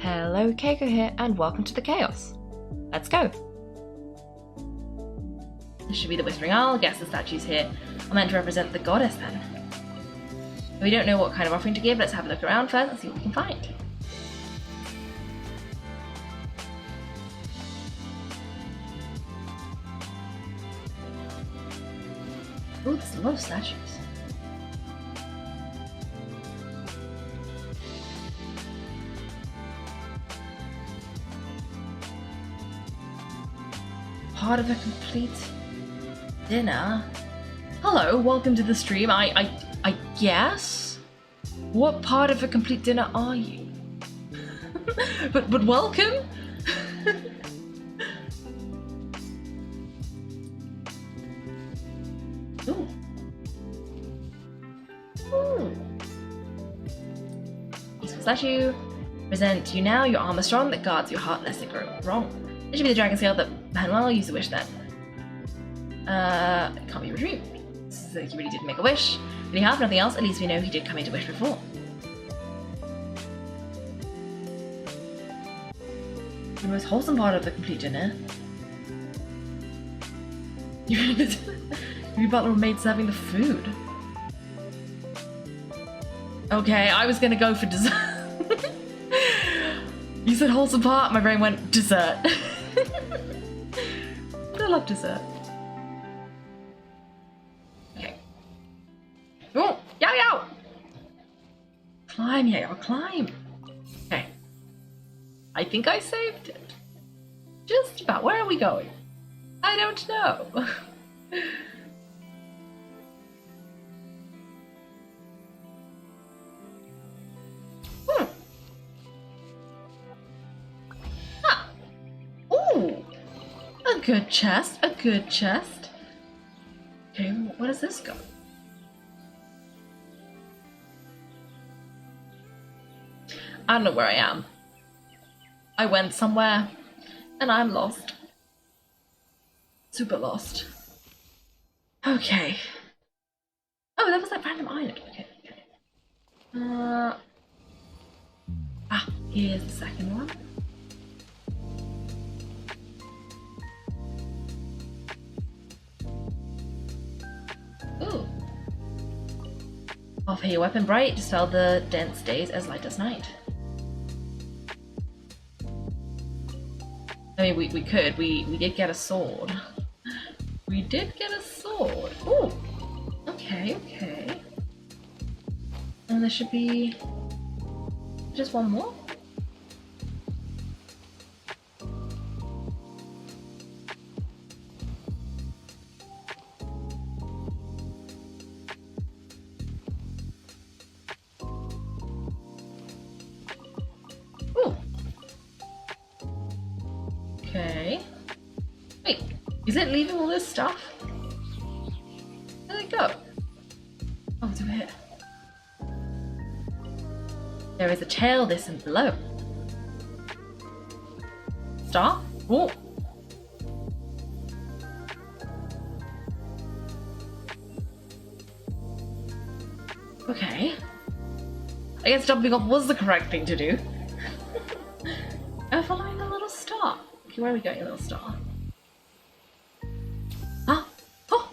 Hello, Kaiko here, and welcome to the chaos. Let's go. This should be the Whispering Isle. I guess the statues here are meant to represent the goddess then. We don't know what kind of offering to give. Let's have a look around first and see what we can find. Ooh, there's a lot of statues. Part of a complete dinner. Hello, welcome to the stream. I guess? What part of a complete dinner are you? but welcome? Ooh. Ooh. Peaceful statue. Present you now your armor strong that guards your heart lest it grow wrong. This should be the dragon scale that Manuel used to wish then. It can't be retrieved. So he really did make a wish. But he has nothing else, at least we know he did come into wish before. The most wholesome part of the complete dinner. Your butler or maid serving the food. Okay, I was gonna go for dessert. You said wholesome part, my brain went dessert. I love dessert. Okay. Oh, yow! Climb, yow, climb. Okay. I think I saved it. Just about. Where are we going? I don't know. A good chest, a good chest. Okay, where does this go? I don't know where I am. I went somewhere, and I'm lost. Super lost. Okay. Oh, that was that random island. Okay. Here's the second one. Ooh. Offer your weapon bright, dispel the dense days as light as night. I mean, we could. We did get a sword. We did get a sword. Ooh. Okay. And there should be just one more. Okay. Wait, is it leaving all this stuff? Where did it go? Oh, it's over here. There is a tail this and below. Star? Oh. Okay. I guess jumping off was the correct thing to do. Following the little star. Okay, where are we going, little star? Huh? Oh!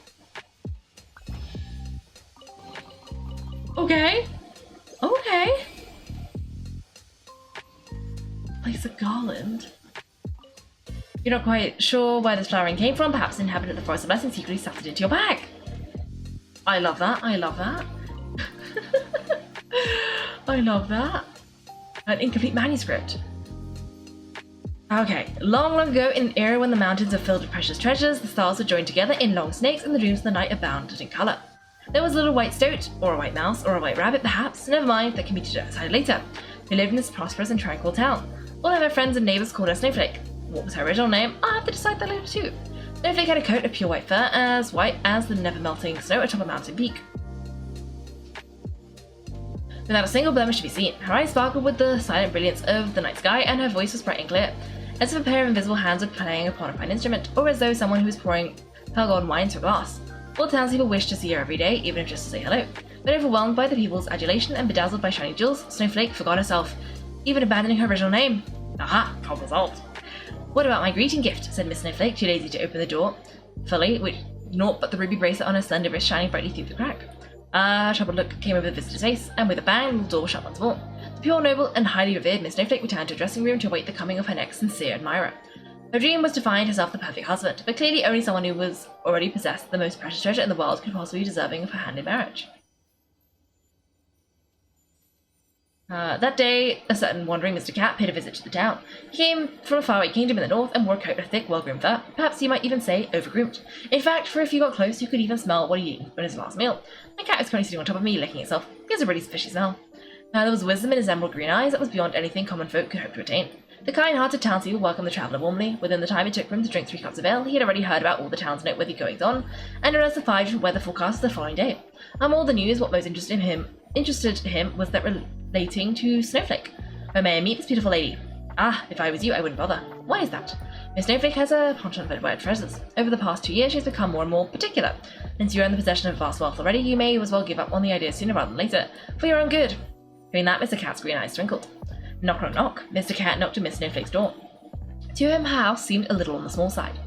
Okay. Place a garland. You're not quite sure where this flowering came from. Perhaps an inhabitant of the Forest of Blessing secretly stuffed it into your bag. I love that. I love that. An incomplete manuscript. Okay, long ago, in an era when the mountains are filled with precious treasures, the stars were joined together in long snakes and the dreams of the night abounded in colour. There was a little white stoat, or a white mouse, or a white rabbit perhaps, never mind, that can be decided later, who lived in this prosperous and tranquil town. All of her friends and neighbours called her Snowflake. What was her original name? I'll have to decide that later too. Snowflake had a coat of pure white fur, as white as the never-melting snow atop a mountain peak. Without a single blemish to be seen, her eyes sparkled with the silent brilliance of the night sky, and her voice was bright and clear, as if a pair of invisible hands were playing upon a fine instrument, or as though someone who was pouring pearl golden wine into a glass. All townspeople wished to see her every day, even if just to say hello. But overwhelmed by the people's adulation and bedazzled by shining jewels, Snowflake forgot herself even abandoning her original name. Aha, problem solved. What about my greeting gift? Said Miss Snowflake, too lazy to open the door fully, with naught but the ruby bracelet on her slender wrist shining brightly through the crack. A troubled look came over the visitor's face, and with a bang, the door was shut once more. The pure, noble, and highly revered Miss Snowflake returned to her dressing room to await the coming of her next sincere admirer. Her dream was to find herself the perfect husband, but clearly only someone who was already possessed the most precious treasure in the world could possibly be deserving of her hand in marriage. That day, a certain wandering Mr. Cat paid a visit to the town. He came from a faraway kingdom in the north and wore a coat of thick, well-groomed fur, perhaps you might even say over-groomed. In fact, for if you got close, you could even smell what he'd eaten on his last meal. My cat was currently sitting on top of me, licking itself. He has a really fishy smell. There was wisdom in his emerald green eyes that was beyond anything common folk could hope to attain. The kind-hearted townspeople welcomed the traveller warmly. Within the time it took for him to drink 3 cups of ale, he had already heard about all the town's noteworthy goings-on, and read the 5 different weather forecasts the following day. Among all the news, what most interested him was that relating to Snowflake. Oh, may I meet this beautiful lady? Ah, if I was you, I wouldn't bother. Why is that? Miss Snowflake has a penchant for word treasures. Over the past 2 years, she has become more and more particular. Since you are in the possession of vast wealth already, you may as well give up on the idea sooner rather than later, for your own good. Hearing that, Mr. Cat's green eyes twinkled. Knock, knock, knock. Mr. Cat knocked at Miss Snowflake's door. To him, her house seemed a little on the small side.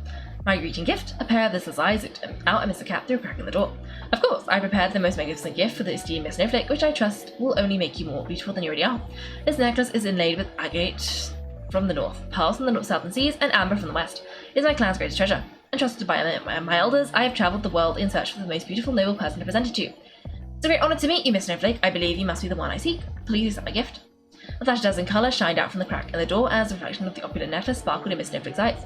My greeting gift, a pair of listless eyes looked out at Mr. Cat through a crack in the door. Of course, I prepared the most magnificent gift for the esteemed Miss Snowflake, which I trust will only make you more beautiful than you already are. This necklace is inlaid with agate from the north, pearls from the southern seas, and amber from the west. It is my clan's greatest treasure. Entrusted by my elders, I have travelled the world in search for the most beautiful, noble person to present it to. It's a great honour to meet you, Miss Snowflake. I believe you must be the one I seek. Please accept my gift. A flash of dazzling colour shined out from the crack in the door as a reflection of the opulent necklace sparkled in Miss Snowflake's eyes.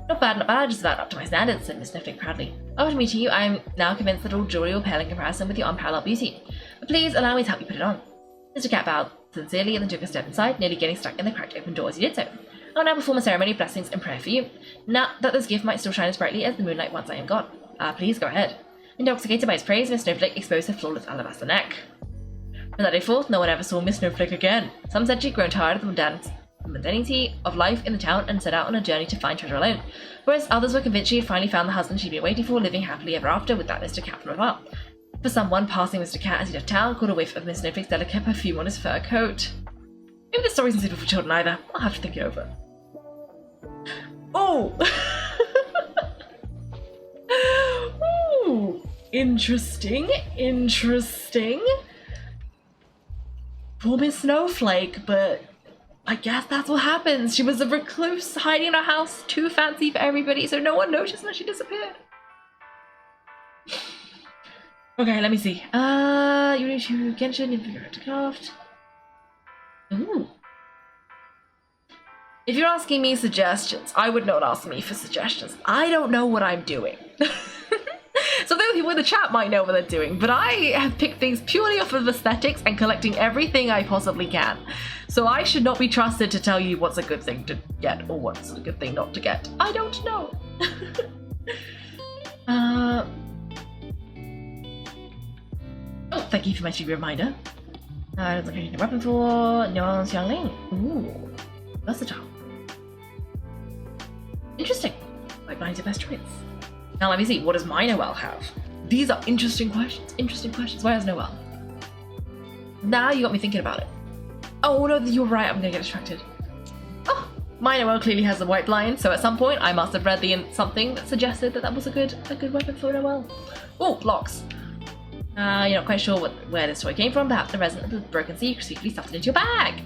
Not bad, just about up to my standards, said Miss Snowflake proudly. After meeting you, I am now convinced that all jewellery will pale in comparison with your unparalleled beauty. But please allow me to help you put it on. Mr. Cat bowed sincerely and then took a step inside, nearly getting stuck in the cracked open door as he did so. I will now perform a ceremony of blessings and prayer for you, now that this gift might still shine as brightly as the moonlight once I am gone. Please go ahead. Intoxicated by his praise, Miss Snowflake exposed her flawless alabaster neck. From that day forth, no one ever saw Miss Snowflake again. Some said she'd grown tired of the mundanity of life in the town and set out on a journey to find treasure alone, whereas others were convinced she had finally found the husband she'd been waiting for, living happily ever after with that Mr. Cat from afar. For someone, passing Mr. Cat as he left town caught a whiff of Miss Snowflake's delicate perfume on his fur coat. Maybe this story isn't suitable for children either. I'll have to think it over. Oh! Ooh! Interesting. Poor Miss Snowflake, but I guess that's what happens. She was a recluse hiding in her house, too fancy for everybody, so no one noticed when she disappeared. Okay, let me see. You need to Genshin Impact craft. Ooh. If you're asking me suggestions, I would not ask me for suggestions. I don't know what I'm doing. So those people in the chat might know what they're doing, but I have picked things purely off of aesthetics and collecting everything I possibly can. So I should not be trusted to tell you what's a good thing to get or what's a good thing not to get. I don't know. Oh, thank you for my TV reminder. I don't think I need a weapon for Nuance Youngling. Ooh, versatile. Interesting. Pipeline's your best choice. Now let me see, what does my Noelle have? These are interesting questions. Why has Noelle? Now you got me thinking about it. Oh no, you're right, I'm gonna get distracted. Oh, my Noelle clearly has a white line, so at some point I must have read something that suggested that was a good weapon for Noelle. Oh, locks. You're not quite sure where this toy came from. Perhaps the resident of the Broken Sea secretly stuffed it into your bag.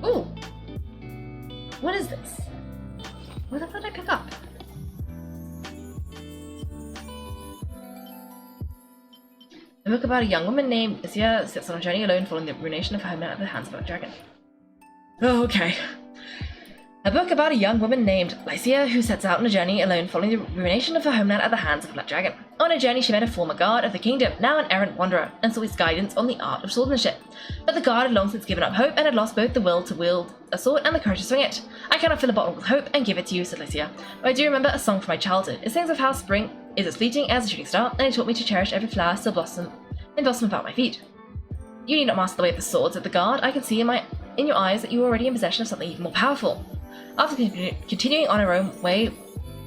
Ooh. What is this? What the fuck did I pick up? A book about a young woman named Isia sits on a journey alone following the ruination of her homeland at the hands of a dragon. Oh, okay. A book about a young woman named Lycia who sets out on a journey alone following the ruination of her homeland at the hands of a black dragon. On her journey she met a former guard of the kingdom, now an errant wanderer, and sought his guidance on the art of swordsmanship. But the guard had long since given up hope and had lost both the will to wield a sword and the courage to swing it. I cannot fill a bottle with hope and give it to you, said Lycia. But I do remember a song from my childhood. It sings of how spring is as fleeting as a shooting star, and it taught me to cherish every flower still blossom about my feet. You need not master the way of the sword, said the guard. I can see in your eyes that you are already in possession of something even more powerful. After continuing on a way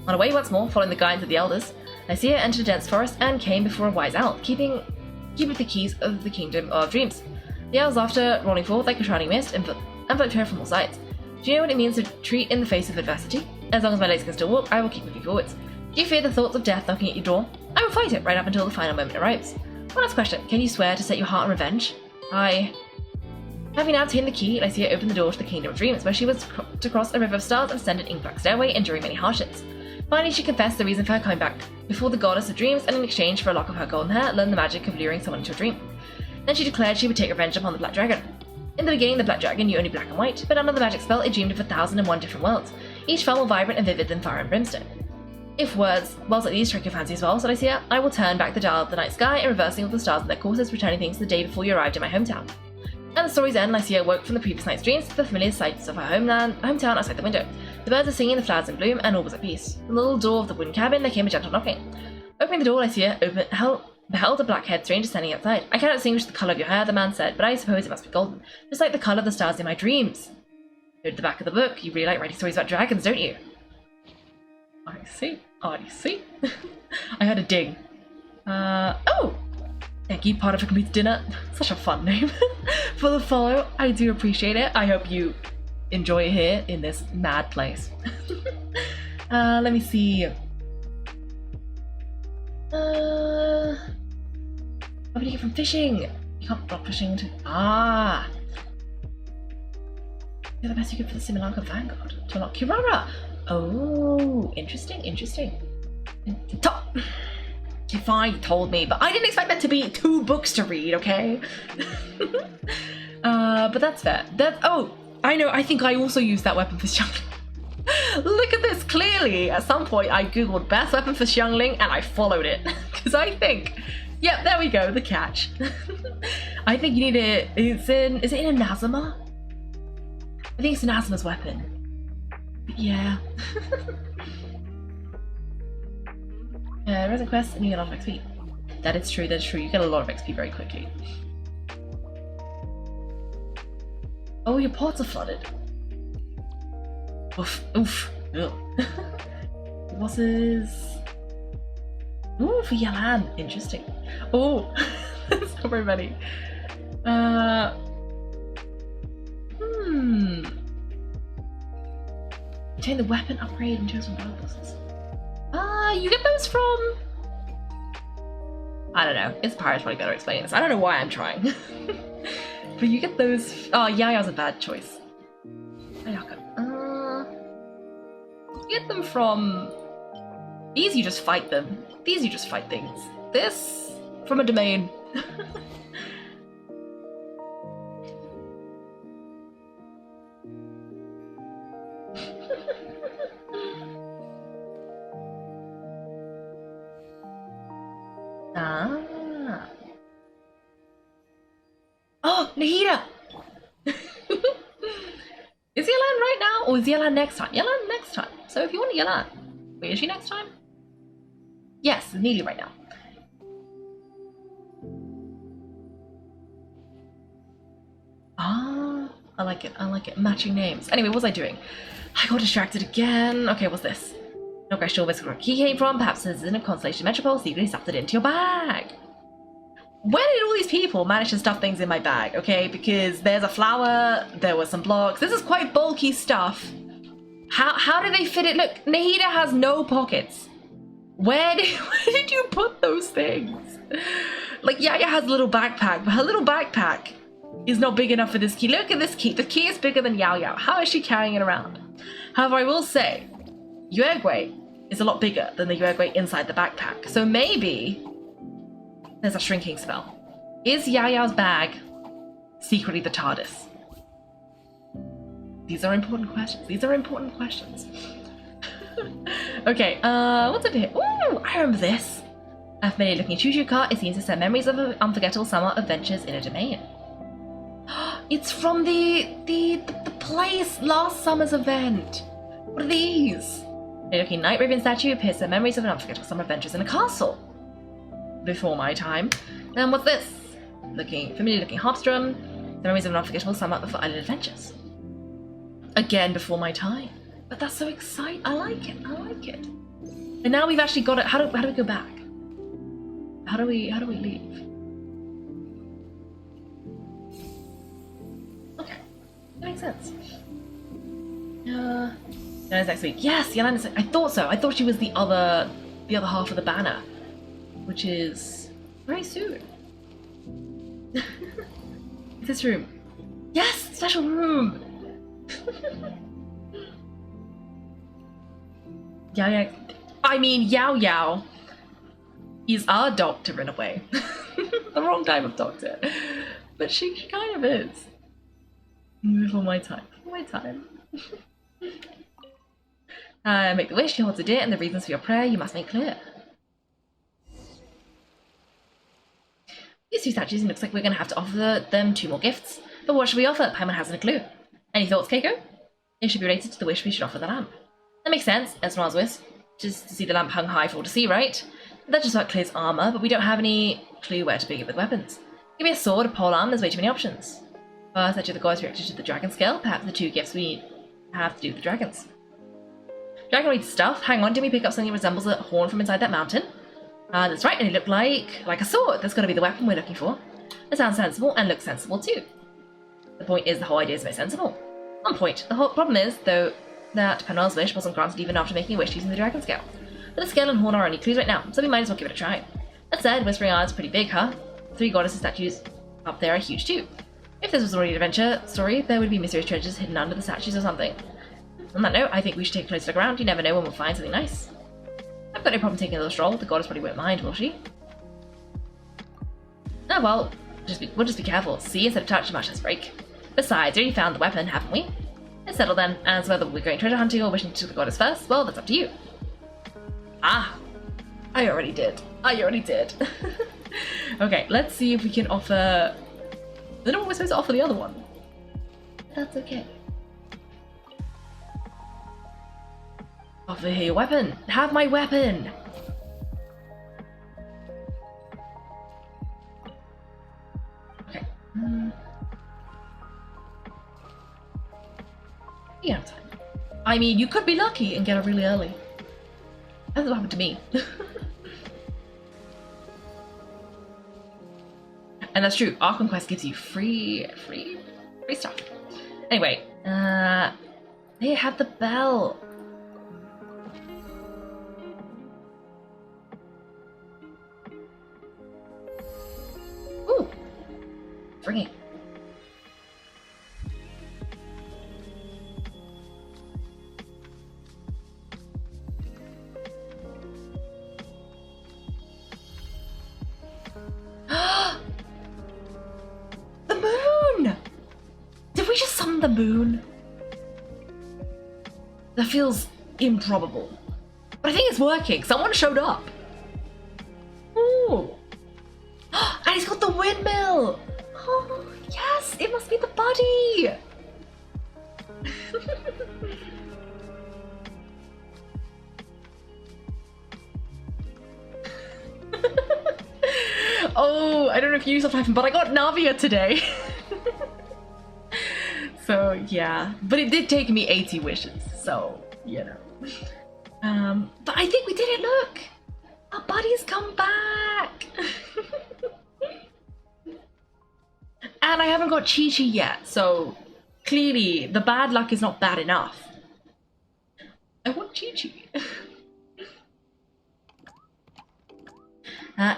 once more, following the guidance of the elders, Lycia entered a dense forest and came before a wise owl. Keeping keep up the keys of the Kingdom of Dreams. The yells after rolling forth like a shrouding mist enveloped her from all sides. Do you know what it means to retreat in the face of adversity? As long as my legs can still walk, I will keep moving forwards. Do you fear the thoughts of death knocking at your door? I will fight it right up until the final moment arrives. One last question. Can you swear to set your heart on revenge? Having now obtained the key, Lycia opened the door to the Kingdom of Dreams, where she was to cross a river of stars and ascend an ink-black stairway, enduring many hardships. Finally, she confessed the reason for her coming back before the goddess of dreams, and in exchange for a lock of her golden hair, learned the magic of luring someone into a dream. Then she declared she would take revenge upon the Black Dragon. In the beginning, the Black Dragon knew only black and white, but under the magic spell, it dreamed of 1,001 different worlds, each far more vibrant and vivid than fire and brimstone. If worlds like these strike your fancy as well, said Lycia, I will turn back the dial of the night sky and reversing all the stars in their courses, returning things the day before you arrived in my hometown. At the story's end, Lycia woke from the previous night's dreams to the familiar sights of her hometown outside the window. The birds were singing, the flowers in bloom, and all was at peace. From the little door of the wooden cabin, there came a gentle knocking. Opening the door, Lycia beheld a black-haired stranger standing outside. I cannot distinguish the colour of your hair, the man said, but I suppose it must be golden, just like the colour of the stars in my dreams. Go to the back of the book. You really like writing stories about dragons, don't you? I see. I see. I heard a ding. Oh! Thank you, part of a complete dinner. Such a fun name for the follow. I do appreciate it. I hope you enjoy it here in this mad place. Let me see. What do you get from fishing? You can't block fishing to... You're the best you get for the Simulanka Vanguard to unlock Kirara. Oh, interesting, interesting. Top. Fine, you told me, but I didn't expect that to be 2 books to read, okay? But that's fair. Oh, I know, I think I also used that weapon for Xiangling. Look at this, clearly, at some point I googled best weapon for Xiangling and I followed it. Because I think, yeah, there we go, the catch. I think you need it, is it in a Nazima? I think it's an Nazima's weapon. But yeah. Resin quests and you get a lot of XP. That is true, you get a lot of XP very quickly. Oh, your ports are flooded. Oof, oof. Bosses. Ooh, for Yalan, interesting. Oh, so very many. Obtain the weapon upgrade and chosen battle bosses. You get those from... I don't know. It's Pirate's probably better explaining this. I don't know why I'm trying. But you get those... Oh, Yaya's a bad choice. Ayaka. You get them from... These you just fight them. These you just fight things. This... from a domain. Oh, Nahida! Is Yelan right now, or is Yelan next time? Yelan next time. So if you want Yelan, wait, is she next time? Yes, nearly right now. I like it. I like it. Matching names. Anyway, what was I doing? I got distracted again. Okay, what's this? Not quite sure where the key came from. Perhaps the citizen of Constellation Metropole secretly stuffed it into your bag. Where did all these people manage to stuff things in my bag? Okay, because there's a flower, there were some blocks. This is quite bulky stuff. How did they fit it? Look, Nahida has no pockets. Where did you put those things? Like, Yaya has a little backpack, but her little backpack is not big enough for this key. Look at this key. The key is bigger than Yao Yao. How is she carrying it around? However, I will say, Yuegui is a lot bigger than the Yuegui inside the backpack. So maybe there's a shrinking spell. Is Yao Yao's bag secretly the TARDIS? These are important questions. These are important questions. Okay, what's over here? Ooh, I remember this. A familiar looking choo-choo car. It seems to set memories of unforgettable summer adventures in a domain. It's from the place last summer's event. What are these? A looking night raven statue appears to memories of an unforgettable summer adventures in a castle. Before my time. And what's this? Familiar looking harp drum. The memories of an unforgettable summer of island adventures. Again, before my time. But that's so exciting. I like it. I like it. And now we've actually got it. How do we go back? How do we leave? makes sense. Yelena's next week. Yes, Yelena's. I thought so. I thought she was the other half of the banner, which is very soon. This room. Yes, special room. Yeah. I mean, Yao is our doctor in a way. The wrong type of doctor, but she kind of is. For my time. Make the wish, you hold the date, and the reasons for your prayer you must make clear. These two statues, it looks like we're going to have to offer them 2 more gifts. But what should we offer? Paimon hasn't a clue. Any thoughts, Kaiko? It should be related to the wish we should offer the lamp. That makes sense, Esmeralda's wish. Just to see the lamp hung high for all to see, right? That just about clears armor, but we don't have any clue where to begin with weapons. Give me a sword, a polearm, there's way too many options. First, I the gods reacted to the dragon scale. Perhaps the 2 gifts we have to do with the dragons. Dragon stuff. Hang on, did we pick up something that resembles a horn from inside that mountain? That's right, and it looked like a sword. That's got to be the weapon we're looking for. That sounds sensible and looks sensible too. The point is, the whole idea is very sensible. On point. The whole problem is, though, that Penel's wish wasn't granted even after making a wish using the dragon scale. But the scale and horn are only clues right now, so we might as well give it a try. That said, Whispering Isle is pretty big, huh? 3 goddesses statues up there are huge too. If this was already an adventure story, there would be mysterious treasures hidden under the statues or something. On that note, I think we should take a closer look around. You never know when we'll find something nice. I've got no problem taking a little stroll. The goddess probably won't mind, will she? Oh well, we'll just be careful. See instead of touch, much less break. Besides, we already found the weapon, haven't we? Let's settle then. As whether we're going treasure hunting or wishing to the goddess first, well, that's up to you. Ah! I already did. Okay, let's see if we can offer... I don't know what we're supposed to offer the other one. That's okay. Offer here your weapon. Have my weapon. Okay. You have time. I mean, you could be lucky and get it really early. That's what happened to me. And that's true. Our Conquest gives you free stuff. Anyway, they have the bell. Ooh, ringing. The moon? That feels improbable. But I think it's working. Someone showed up. Ooh. And he's got the windmill. Oh, yes. It must be the buddy. Oh, I don't know if you saw Python, but I got Navia today. So yeah, but it did take me 80 wishes, so you know. But I think we did it. Look, our buddies come back, and I haven't got Chi-Chi yet, so clearly the bad luck is not bad enough. I want Chi-Chi.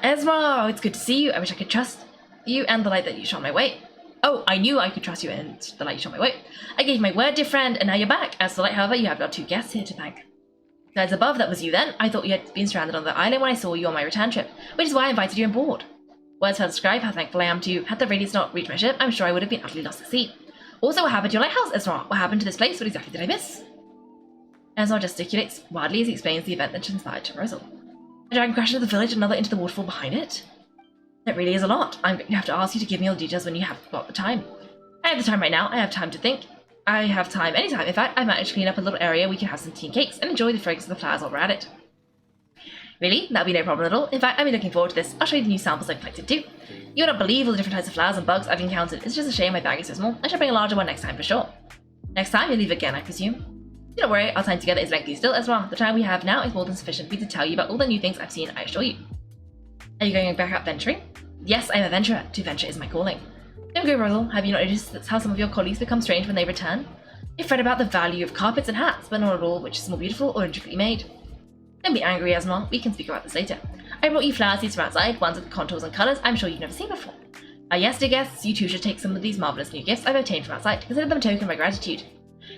Ezra, it's good to see you. I wish I could trust you and the light that you shone my way. Oh, I knew I could trust you and the light you shone my way. I gave my word, dear friend, and now you're back. As the light, however, you have got 2 guests here to thank. Guys above, that was you then. I thought you had been stranded on the island when I saw you on my return trip, which is why I invited you on board. Words can't describe how thankful I am to you. Had the radius not reached my ship, I'm sure I would have been utterly lost at sea. Also, what happened to your lighthouse, Ezra? What happened to this place? What exactly did I miss? Ezra gesticulates wildly as he explains the event that inspired Rosal. A dragon crashed into the village, another into the waterfall behind it. That really is a lot. I'm going to have to ask you to give me all the details when you have got the time. I have the time right now. I have time to think. I have time anytime. In fact, I managed to clean up a little area. We can have some tea and cakes and enjoy the fragrance of the flowers while we're at it. Really? That'll be no problem at all. In fact, I've been looking forward to this. I'll show you the new samples I've collected too. You would not believe all the different types of flowers and bugs I've encountered. It's just a shame my bag is so small. I shall bring a larger one next time for sure. Next time, you'll leave again, I presume. Don't worry, our time together is lengthy still as well. The time we have now is more than sufficient for me to tell you about all the new things I've seen, I assure you. Are you going back out venturing? Yes, I am a venturer. To venture is my calling. Don't go wrong, have you not noticed that's how some of your colleagues become strange when they return? You've read about the value of carpets and hats, but not at all which is more beautiful or intricately made. Don't be angry, Esma, we can speak about this later. I brought you flower seeds from outside, ones with contours and colours I'm sure you've never seen before. Yes, dear guests, you too should take some of these marvellous new gifts I've obtained from outside, consider them a token of my gratitude.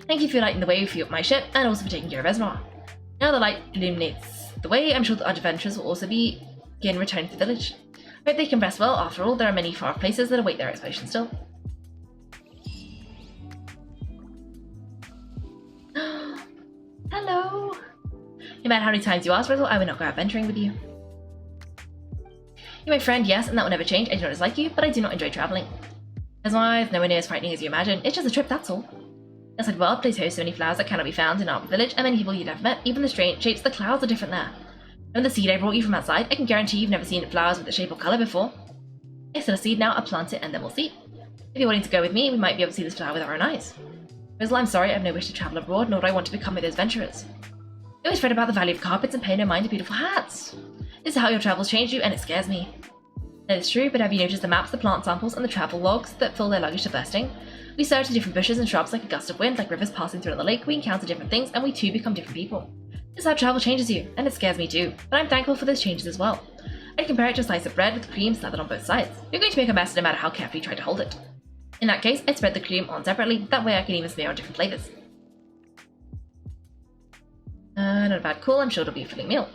Thank you for lighting the way for my ship, and also for taking care of Esma. Now the light illuminates the way, I'm sure that our adventurers will also begin returning to the village. I hope they can rest well, after all, there are many far places that await their exploration still. Hello! No matter how many times you ask, Rizzle, I will not go out venturing with you. You're my friend, yes, and that will never change. I do not dislike you, but I do not enjoy travelling. As long as nowhere near as frightening as you imagine, it's just a trip, that's all. Yes, I'd well place host so many flowers that cannot be found in our village, and many people you've never met. Even the strange shapes of the clouds are different there. And the seed I brought you from outside, I can guarantee you've never seen flowers with the shape or colour before. Yes, and a seed now, I'll plant it and then we'll see. If you're willing to go with me, we might be able to see this flower with our own eyes. Rizzle, I'm sorry, I have no wish to travel abroad, nor do I want to become with those adventurers. You always read about the value of carpets and pay no mind to beautiful hats. This is how your travels changed you, and it scares me. That is true, but have you noticed the maps, the plant samples, and the travel logs that fill their luggage to bursting? We search the different bushes and shrubs like a gust of wind, like rivers passing through the lake, we encounter different things, and we too become different people. This is how travel changes you, and it scares me too, but I'm thankful for those changes as well. I'd compare it to a slice of bread with cream slathered on both sides. You're going to make a mess no matter how carefully you try to hold it. In that case, I'd spread the cream on separately, that way I can even smear on different flavours. Not a bad call, I'm sure it'll be a filling meal.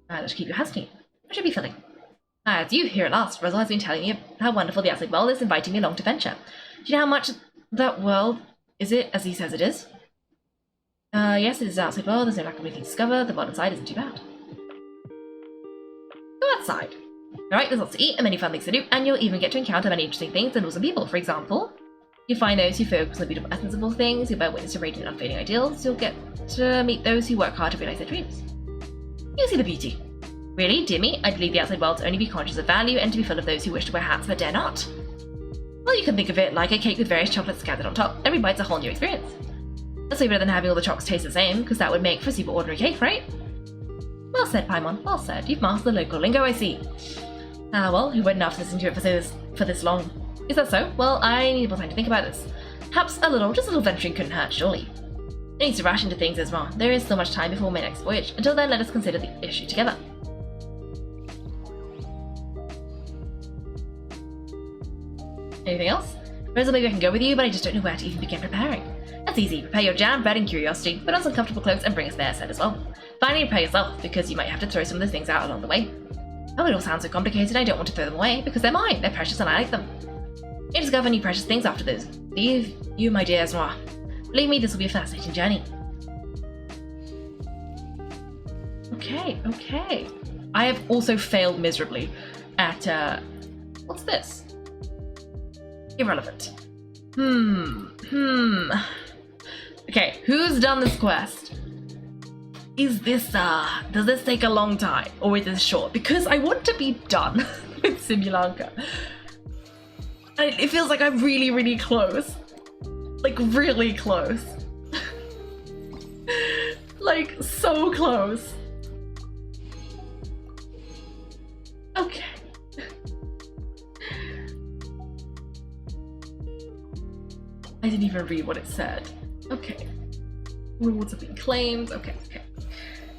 Let's keep your hands clean. What should be filling? As you here at last, Rizzle has been telling me how wonderful the outside world is, inviting me along to venture. Do you know how much that world is it, as he says it is? Yes, it is the outside world, there's no lack of anything to discover, the world inside isn't too bad. Go outside. Alright, there's lots to eat and many fun things to do, and you'll even get to encounter many interesting things and awesome people. For example, you'll find those who focus on the beautiful essence of all things, you'll bear witness to radiant and unfading ideals, you'll get to meet those who work hard to realize their dreams. You'll see the beauty. Really, dear me, I believe the outside world to only be conscious of value and to be full of those who wish to wear hats but dare not. Well, you can think of it like a cake with various chocolates scattered on top. Every bite's a whole new experience. That's way better than having all the chocolates taste the same, because that would make for a super ordinary cake, right? Well said, Paimon, well said. You've mastered the local lingo, I see. Well, you wouldn't have to listen to it for this long. Is that so? Well, I need more time to think about this. Perhaps just a little venturing couldn't hurt, surely. No need to rush into things, Esma. There is still much time before my next voyage. Until then, let us consider the issue together. Anything else? Rizzle, maybe I can go with you, but I just don't know where to even begin preparing. That's easy. Prepare your jam, bread, and curiosity. Put on some comfortable clothes and bring a spare set as well. Finally, prepare yourself, because you might have to throw some of those things out along the way. Oh, it all sounds so complicated, I don't want to throw them away, because they're mine. They're precious and I like them. You discover new precious things after those. Leave you, my dear Esma. Believe me, this will be a fascinating journey. Okay. I have also failed miserably at, what's this? Irrelevant. Okay, who's done this quest? Is this, does this take a long time? Or is this short? Because I want to be done with Simulanka. And it feels like I'm really, really close. Like, really close. Like, so close. Okay. I didn't even read what it said. Okay. Rewards have been claimed. Okay.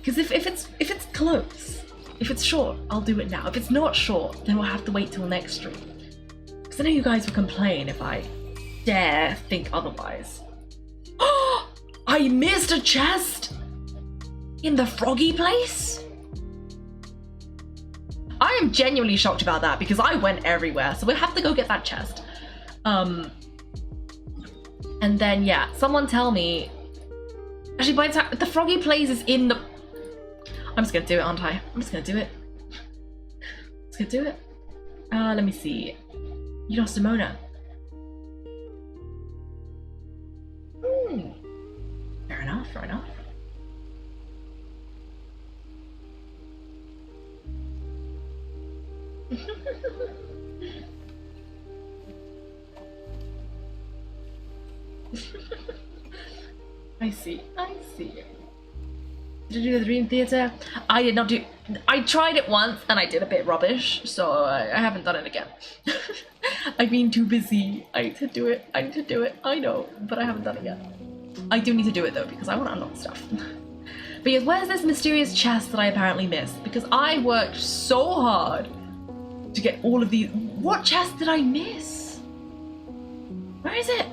Because if it's close, if it's short, I'll do it now. If it's not short, then we'll have to wait till next stream. Because I know you guys will complain if I dare think otherwise. Oh! I missed a chest in the froggy place? I am genuinely shocked about that because I went everywhere, so we'll have to go get that chest. And then, yeah, someone tell me... Actually, by the time... The froggy place is in the... I'm just gonna do it, aren't I? I'm just gonna do it. Let me see. You lost a Mona. Fair enough. I see. Did you do the Dream Theatre? I did not do... I tried it once and I did a bit rubbish, so I haven't done it again. I've been too busy. I need to do it. I need to do it. I know, but I haven't done it yet. I do need to do it though, because I want to unlock stuff. But yes, where's this mysterious chest that I apparently missed? Because I worked so hard to get all of these. What chest did I miss? Where is it?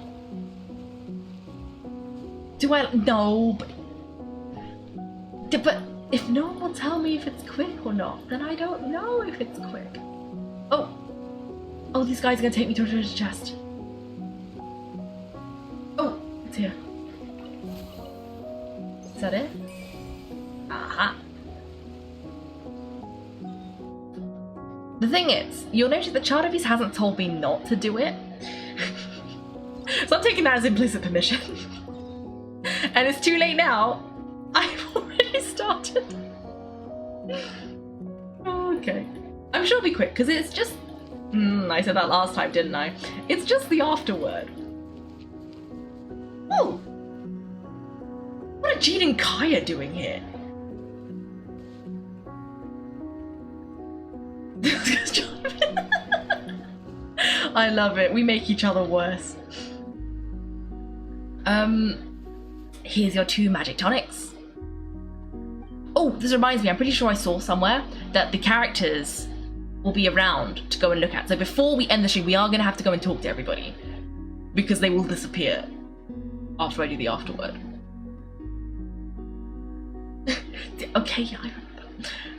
Do I? No, but if no one will tell me if it's quick or not, then I don't know if it's quick. Oh, these guys are gonna take me to a treasure chest. Oh, it's here. Is that it? Aha. The thing is, you'll notice that Chardavis hasn't told me not to do it. So I'm taking that as implicit permission. And it's too late now. I've already started. Okay. I'm sure it'll be quick, because it's just... I said that last time, didn't I? It's just the afterword. Oh! What are Jean and Kaya doing here? I love it. We make each other worse. Here's your 2 magic tonics. Oh, this reminds me, I'm pretty sure I saw somewhere that the characters will be around to go and look at. So before we end the stream, we are going to have to go and talk to everybody, because they will disappear after I do the afterword. Okay, yeah, I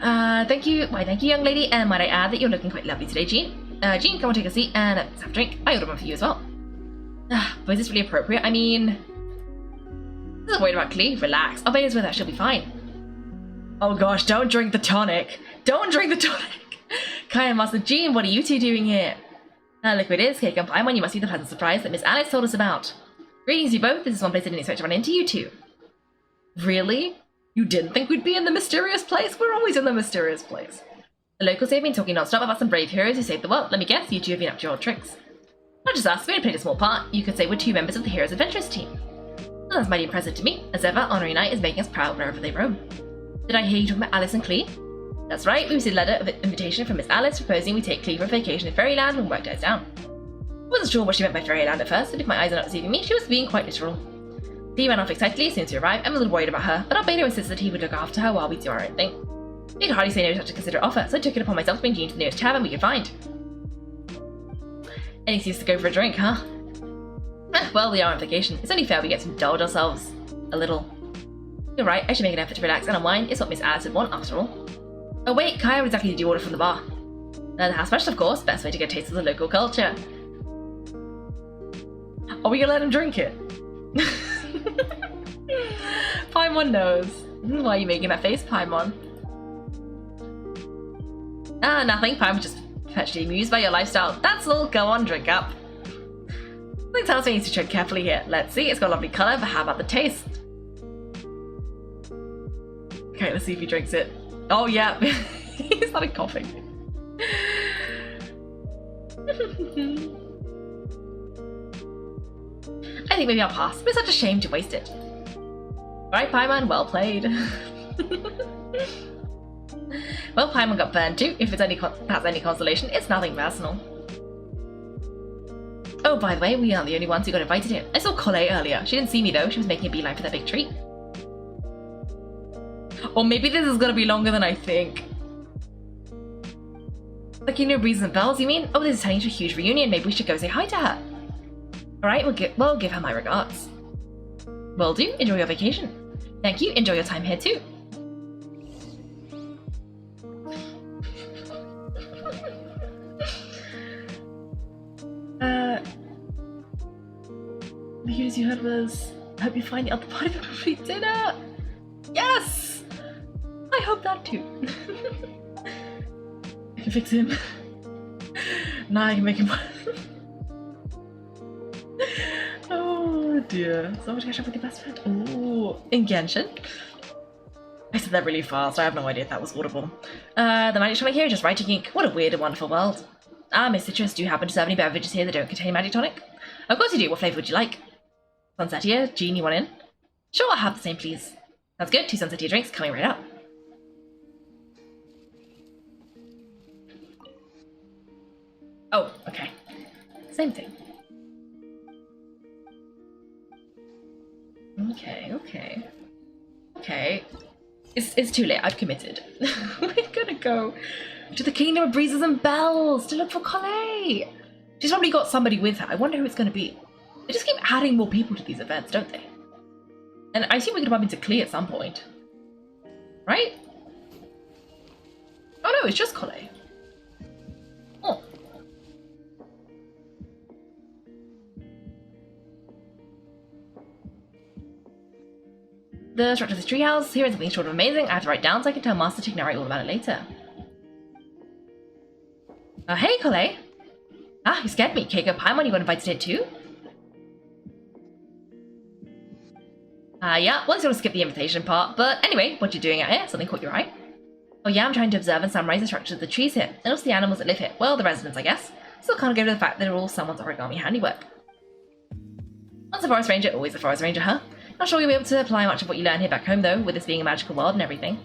remember. Thank you. Why, thank you, young lady. And might I add that you're looking quite lovely today, Jean. Jean, come and take a seat and let's have a drink. I ordered one for you as well. But is this really appropriate? I mean, I'm not worried about Clee. Relax. I'll with her. She'll be fine. Oh gosh, don't drink the tonic. Don't drink the tonic. Kaya, Master Jean, what are you two doing here? Look who it is, Kaiko and Paimon. You must be the pleasant surprise that Miss Alice told us about. Greetings, you both. This is one place I didn't expect to run into you two. Really? You didn't think we'd be in the mysterious place? We're always in the mysterious place. The locals have been talking non-stop about some brave heroes who saved the world. Let me guess, you two have been up to your old tricks. Not just us, we only played a small part. You could say we're 2 members of the Heroes Adventurers team. Well, that's mighty impressive to me. As ever, Honorary Knight is making us proud wherever they roam. Did I hear you talking about Alice and Clee? That's right, we received a letter of invitation from Miss Alice proposing we take Clee for a vacation in Fairyland when work dies down. I wasn't sure what she meant by Fairyland at first, but if my eyes are not deceiving me, she was being quite literal. Clee ran off excitedly as soon as we arrived. I'm a little worried about her, but our Beta insisted that he would look after her while we do our own thing. We could hardly say no to such a considerate offer, so I took it upon myself to bring Jean to the nearest tavern we could find. Any excuse to go for a drink, huh? Well, we are on vacation. It's only fair we get to indulge ourselves a little. You're right, I should make an effort to relax and unwind. It's what Miss Alice would want, after all. Oh wait, Kaya, what exactly did you order from the bar? The house special, of course. Best way to get a taste of the local culture. Are we gonna let him drink it? Paimon knows. Why are you making that face, Paimon? Nothing. Paimon just perpetually amused by your lifestyle. That's all. Go on, drink up. Something tells me I need to tread carefully here. Let's see. It's got a lovely colour, but how about the taste? Okay, let's see if he drinks it. Oh, yeah. He started coughing. I think maybe I'll pass. It's such a shame to waste it. Alright, Paimon, well played. Well, Paimon got burned too. If it's that's any consolation, it's nothing personal. Oh, by the way, we aren't the only ones who got invited here. I saw Colette earlier. She didn't see me though. She was making a beeline for that big treat. Or maybe this is gonna be longer than I think. Like, you know, Breezes and Bells, you mean? Oh, this is turning into a huge reunion. Maybe we should go say hi to her. Alright, we'll give her my regards. Will do. Enjoy your vacation. Thank you. Enjoy your time here too. The news you heard was, I hope you find the other part of it for free dinner. Yes! I hope that too. I can fix him. Now I can make him. Oh dear. So much catch up with your best friend. Ooh, in Genshin. I said that really fast. I have no idea if that was audible. The magic tonic here is just right to ink. What a weird and wonderful world. Miss Citrus, do you happen to serve any beverages here that don't contain magic tonic? Of course you do. What flavour would you like? Sunset here. Jean, you want in? Sure, I'll have the same, please. Sounds good. 2 sunset drinks coming right up. Oh, okay. Same thing. Okay. It's too late, I've committed. We're gonna go to the Kingdom of Breezes and Bells to look for Colette. She's probably got somebody with her. I wonder who it's gonna be. They just keep adding more people to these events, don't they? And I assume we're gonna bump into Clee at some point. Right? Oh no, it's just Colette. Oh. The structure of this treehouse here is something short of amazing. I have to write down so I can tell Master to narrate all about it later. Hey, Colette. Ah, you scared me. Kaiko Paimon, you got invited in too? Yeah, well, I sort of skipped the invitation part, but anyway, what you doing out here? Something caught your eye? Oh yeah, I'm trying to observe and summarize the structure of the trees here, and also the animals that live here. Well, the residents, I guess. Still can't go to the fact that they're all someone's origami handiwork. Once a forest ranger, always a forest ranger, huh? Not sure you'll be able to apply much of what you learn here back home, though, with this being a magical world and everything.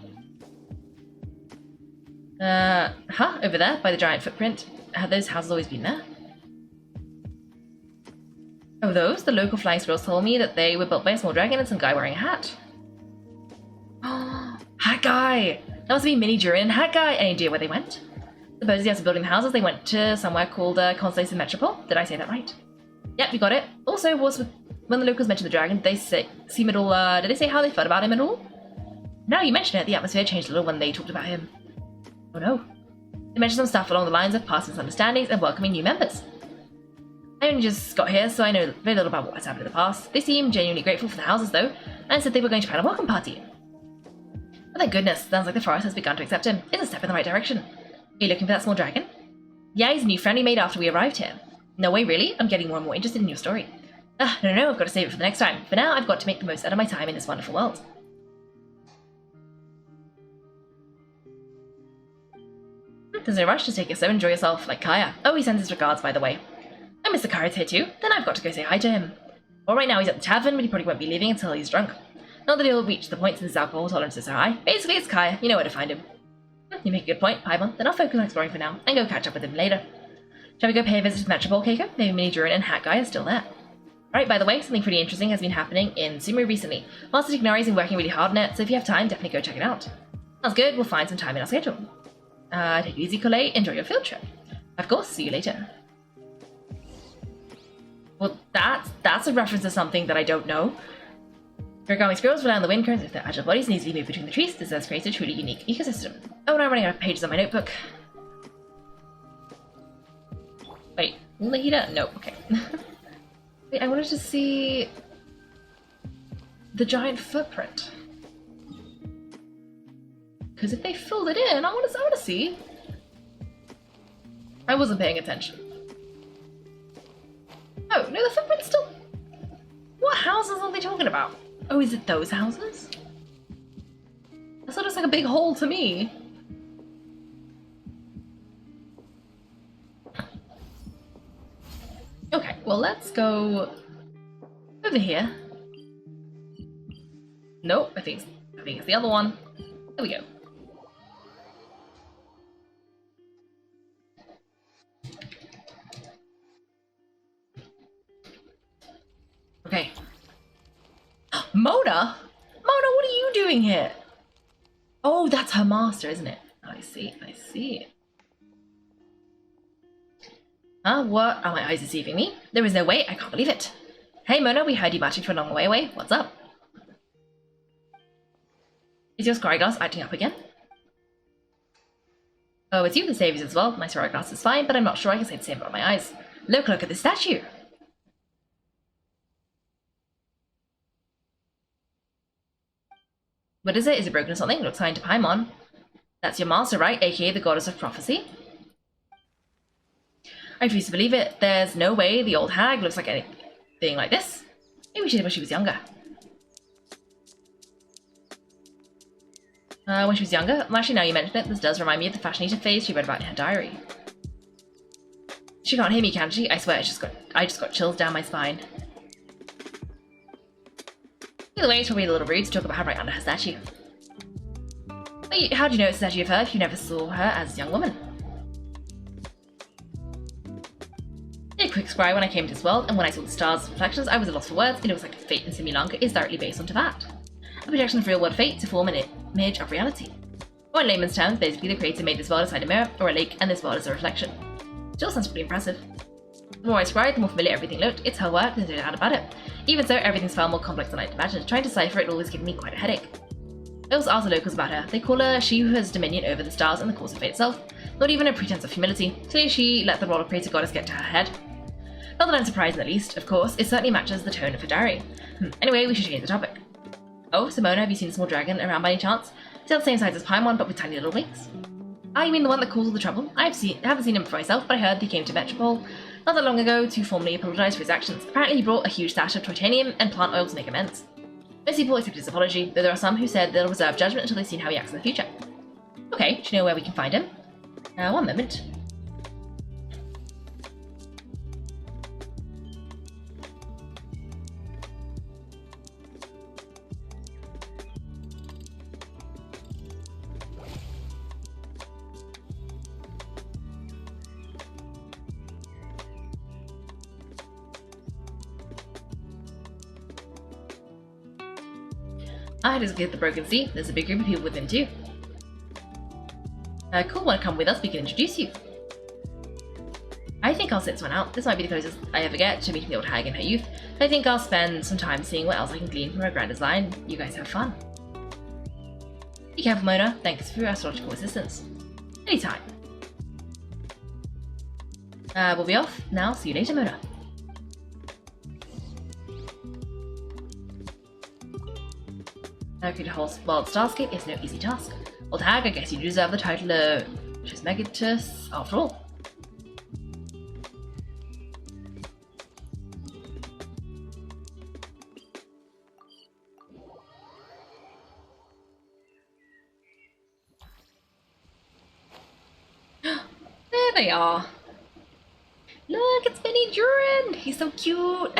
Over there, by the giant footprint. Had those houses always been there? Oh, those? The local flying squirrels told me that they were built by a small dragon and some guy wearing a hat. Oh, hat guy! That must be Mini Durin and hat guy. Any idea where they went? Supposedly after building the houses, they went to somewhere called Constellation Metropole. Did I say that right? Yep, you got it. Also, when the locals mentioned the dragon, did they say how they felt about him at all? Now you mention it, the atmosphere changed a little when they talked about him. Oh no. They mentioned some stuff along the lines of past misunderstandings and welcoming new members. I only just got here, so I know very little about what has happened in the past. They seemed genuinely grateful for the houses, though, and said they were going to plan a welcome party. Oh, thank goodness, sounds like the forest has begun to accept him. It's a step in the right direction. Are you looking for that small dragon? Yeah, he's a new friend we made after we arrived here. No way, really? I'm getting more and more interested in your story. No, I've got to save it for the next time. For now, I've got to make the most out of my time in this wonderful world. There's no rush to take it, so enjoy yourself, like Kaya. Oh, he sends his regards, by the way. Oh, Mr. Kara's here too. Then I've got to go say hi to him. Well, right now he's at the tavern, but he probably won't be leaving until he's drunk. Not that he'll reach the point since his alcohol tolerance is so high. Basically, it's Kaya. You know where to find him. You make a good point, Paimon. Then I'll focus on exploring for now, and go catch up with him later. Shall we go pay a visit to Metropole, Keiko? Maybe Mini Durin and Hat Guy are still there. Alright, by the way, something pretty interesting has been happening in Sumeru recently. Master Tignari's been working really hard on it, so if you have time, definitely go check it out. Sounds good, we'll find some time in our schedule. Take it easy, Colette. Enjoy your field trip. Of course, see you later. Well, that's a reference to something that I don't know. Origami squirrels rely on the wind currents with their agile bodies and easily move between the trees. This has created a truly unique ecosystem. Oh, and I'm running out of pages on my notebook. Wait, Lahida? No, okay. Wait, I wanted to see the giant footprint. Because if they filled it in, I want to see. I wasn't paying attention. Oh, no, the footprint's still... What houses are they talking about? Oh, is it those houses? That sort of looks like a big hole to me. Okay, well, let's go over here. Nope, I think it's the other one. There we go. Okay. Mona? Mona, what are you doing here? Oh, that's her master, isn't it? I see. Huh? What? Are my eyes deceiving me? There is no way. I can't believe it. Hey, Mona, we heard you marching for a long way away. What's up? Is your scry glass acting up again? Oh, it's you, the saviors as well. My scry glass is fine, but I'm not sure I can say the same about my eyes. Look at this statue. What is it? Is it broken or something? Looks fine to Paimon. That's your master, right? AKA the goddess of prophecy? I refuse to believe it. There's no way the old hag looks like anything like this. Maybe she did when she was younger. When she was younger? Well, actually, now you mention it, this does remind me of the fashionista phase she read about in her diary. She can't hear me, can she? I swear, I just got chills down my spine. Either way, it's probably a little rude to talk about her right under her statue. Wait, how do you know it's a statue of her if you never saw her as a young woman? You're quick scry when I came to this world, and when I saw the stars' reflections, I was at a loss for words. It looks like fate in Simulanka is directly based onto that. A projection of real-world fate to form an image of reality. Or in layman's terms, basically the creator made this world inside a mirror, or a lake, and this world is a reflection. Still sounds pretty impressive. The more I scryed, the more familiar everything looked. It's her work, there's no doubt about it. Even so, everything's far more complex than I'd imagined. Trying to decipher it always giving me quite a headache. I also asked the locals about her. They call her she who has dominion over the stars and the course of fate itself. Not even a pretense of humility. Clearly she let the role of creator goddess get to her head. Not that I'm surprised in the least, of course, it certainly matches the tone of her diary. Anyway, we should change the topic. Oh, Simona, have you seen a small dragon around by any chance? Still the same size as Paimon, but with tiny little wings. Ah, you mean the one that caused all the trouble? I haven't seen him for myself, but I heard he came to Metropole not that long ago to formally apologise for his actions. Apparently he brought a huge stash of titanium and plant oil to make amends. Most people accepted his apology, though there are some who said they'll reserve judgment until they've seen how he acts in the future. Okay, do you know where we can find him? One moment. I just get the Broken Sea. There's a big group of people with him too. Cool, wanna come with us? We can introduce you. I think I'll sit this one out. This might be the closest I ever get to meeting the old hag in her youth. I think I'll spend some time seeing what else I can glean from her grand design. You guys have fun. Be careful, Mona. Thanks for your astrological assistance. Anytime. We'll be off now. See you later, Mona. Create a whole wild starscape is no easy task. Old hag, I guess you deserve the title of Trismegistus after all. There they are. Look, it's Mini Durin! He's so cute!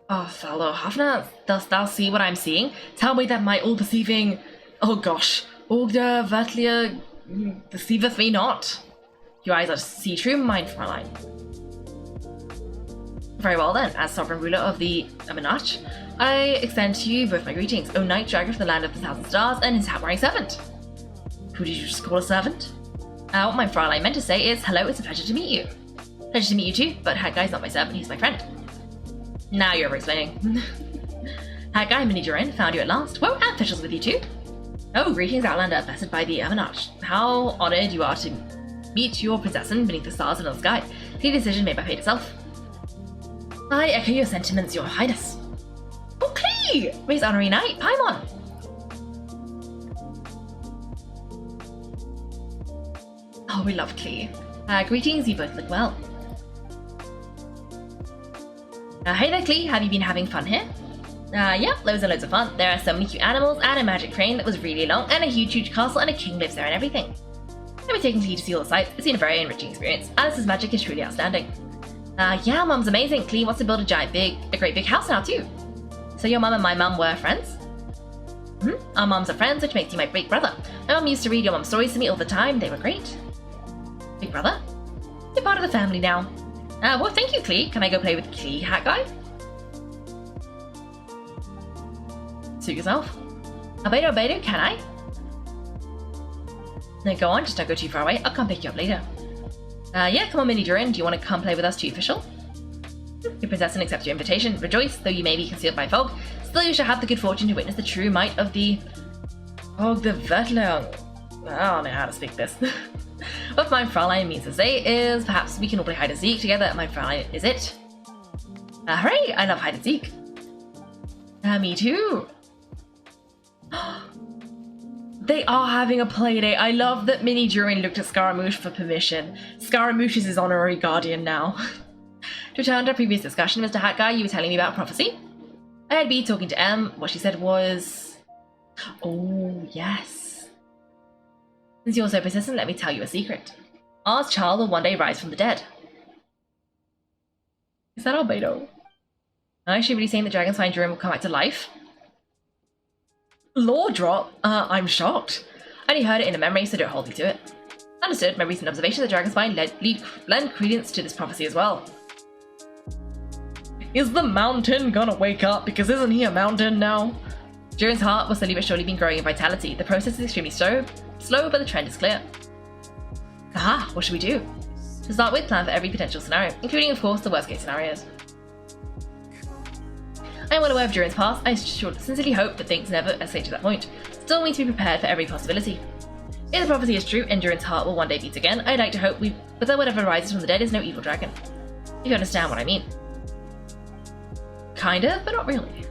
Oh, fellow Hafner, dost thou see what I'm seeing? Tell me that my all-perceiving... Oh gosh, Ogda Vatlia deceiveth me not. Your eyes are see true, mine for my line. Very well then, as sovereign ruler of the Amanach, I extend to you both my greetings, O Knight Dragon from the land of the Thousand Stars and his hat-wearing servant. Who did you just call a servant? What my Fraulein meant to say is, hello, it's a pleasure to meet you. Pleasure to meet you too, but Hat Guy's not my servant, he's my friend. Now you're over-explaining. Hat Guy, Mini Durin, found you at last. Whoa, and Fischl's with you too. Oh, greetings, Outlander, blessed by the Avanach. How honoured you are to meet your possessor beneath the stars and the sky. Clear decision made by fate itself. I echo your sentiments, your highness. Oh, Klee! Raise honorary knight, Paimon! Oh, we love Klee. Greetings, you both look well. Hey there, Klee, have you been having fun here? Yeah, loads and loads of fun. There are so many cute animals, and a magic train that was really long, and a huge castle, and a king lives there and everything. I've been taking Klee to see all the sights. It's been a very enriching experience. Alice's magic is truly outstanding. Yeah, Mum's amazing. Klee wants to build a great big house now too. So your mum and my mum were friends? Our mums are friends, which makes you my big brother. My mum used to read your mum's stories to me all the time. They were great. Big brother? You're part of the family now. Well, thank you, Klee. Can I go play with Klee, Hat Guy? Suit yourself. Albedo, can I? No, go on, just don't go too far away. I'll come pick you up later. Yeah, come on, Mini Durin. Do you want to come play with us too, official? Your princess accepts your invitation. Rejoice, though you may be concealed by fog. Still, you shall have the good fortune to witness the true might of the... Oh, the Vertleung. I don't know how to speak this. What my Fraulein means to say is, perhaps we can all play hide and seek together. My Fraulein, is it? Hooray! I love hide and seek. Me too. They are having a play date. I love that Mini Durin looked at Scaramouche for permission. Scaramouche is his honorary guardian now. To return to our previous discussion, Mr. Hat Guy, you were telling me about prophecy. I had been talking to Em. What she said was... Oh, yes. Since you're so persistent, let me tell you a secret. Ours child will one day rise from the dead. Is that Albedo? Is she really saying that dragons find Durin will come back to life? Lore drop? I'm shocked. I only heard it in a memory, so don't hold me to it. Understood. My recent observation of the dragon spine lend credence to this prophecy as well. Is the mountain gonna wake up? Because isn't he a mountain now? Durin's heart was slowly but surely been growing in vitality. The process is extremely slow, but the trend is clear. Aha, what should we do? To start with, plan for every potential scenario, including, of course, the worst case scenarios. I am well aware of Durin's past. I should sincerely hope that things never escalate to that point. Still, we need to be prepared for every possibility. If the prophecy is true and Durin's heart will one day beat again, I'd like to hope that whatever rises from the dead is no evil dragon. If you understand what I mean. Kind of, but not really.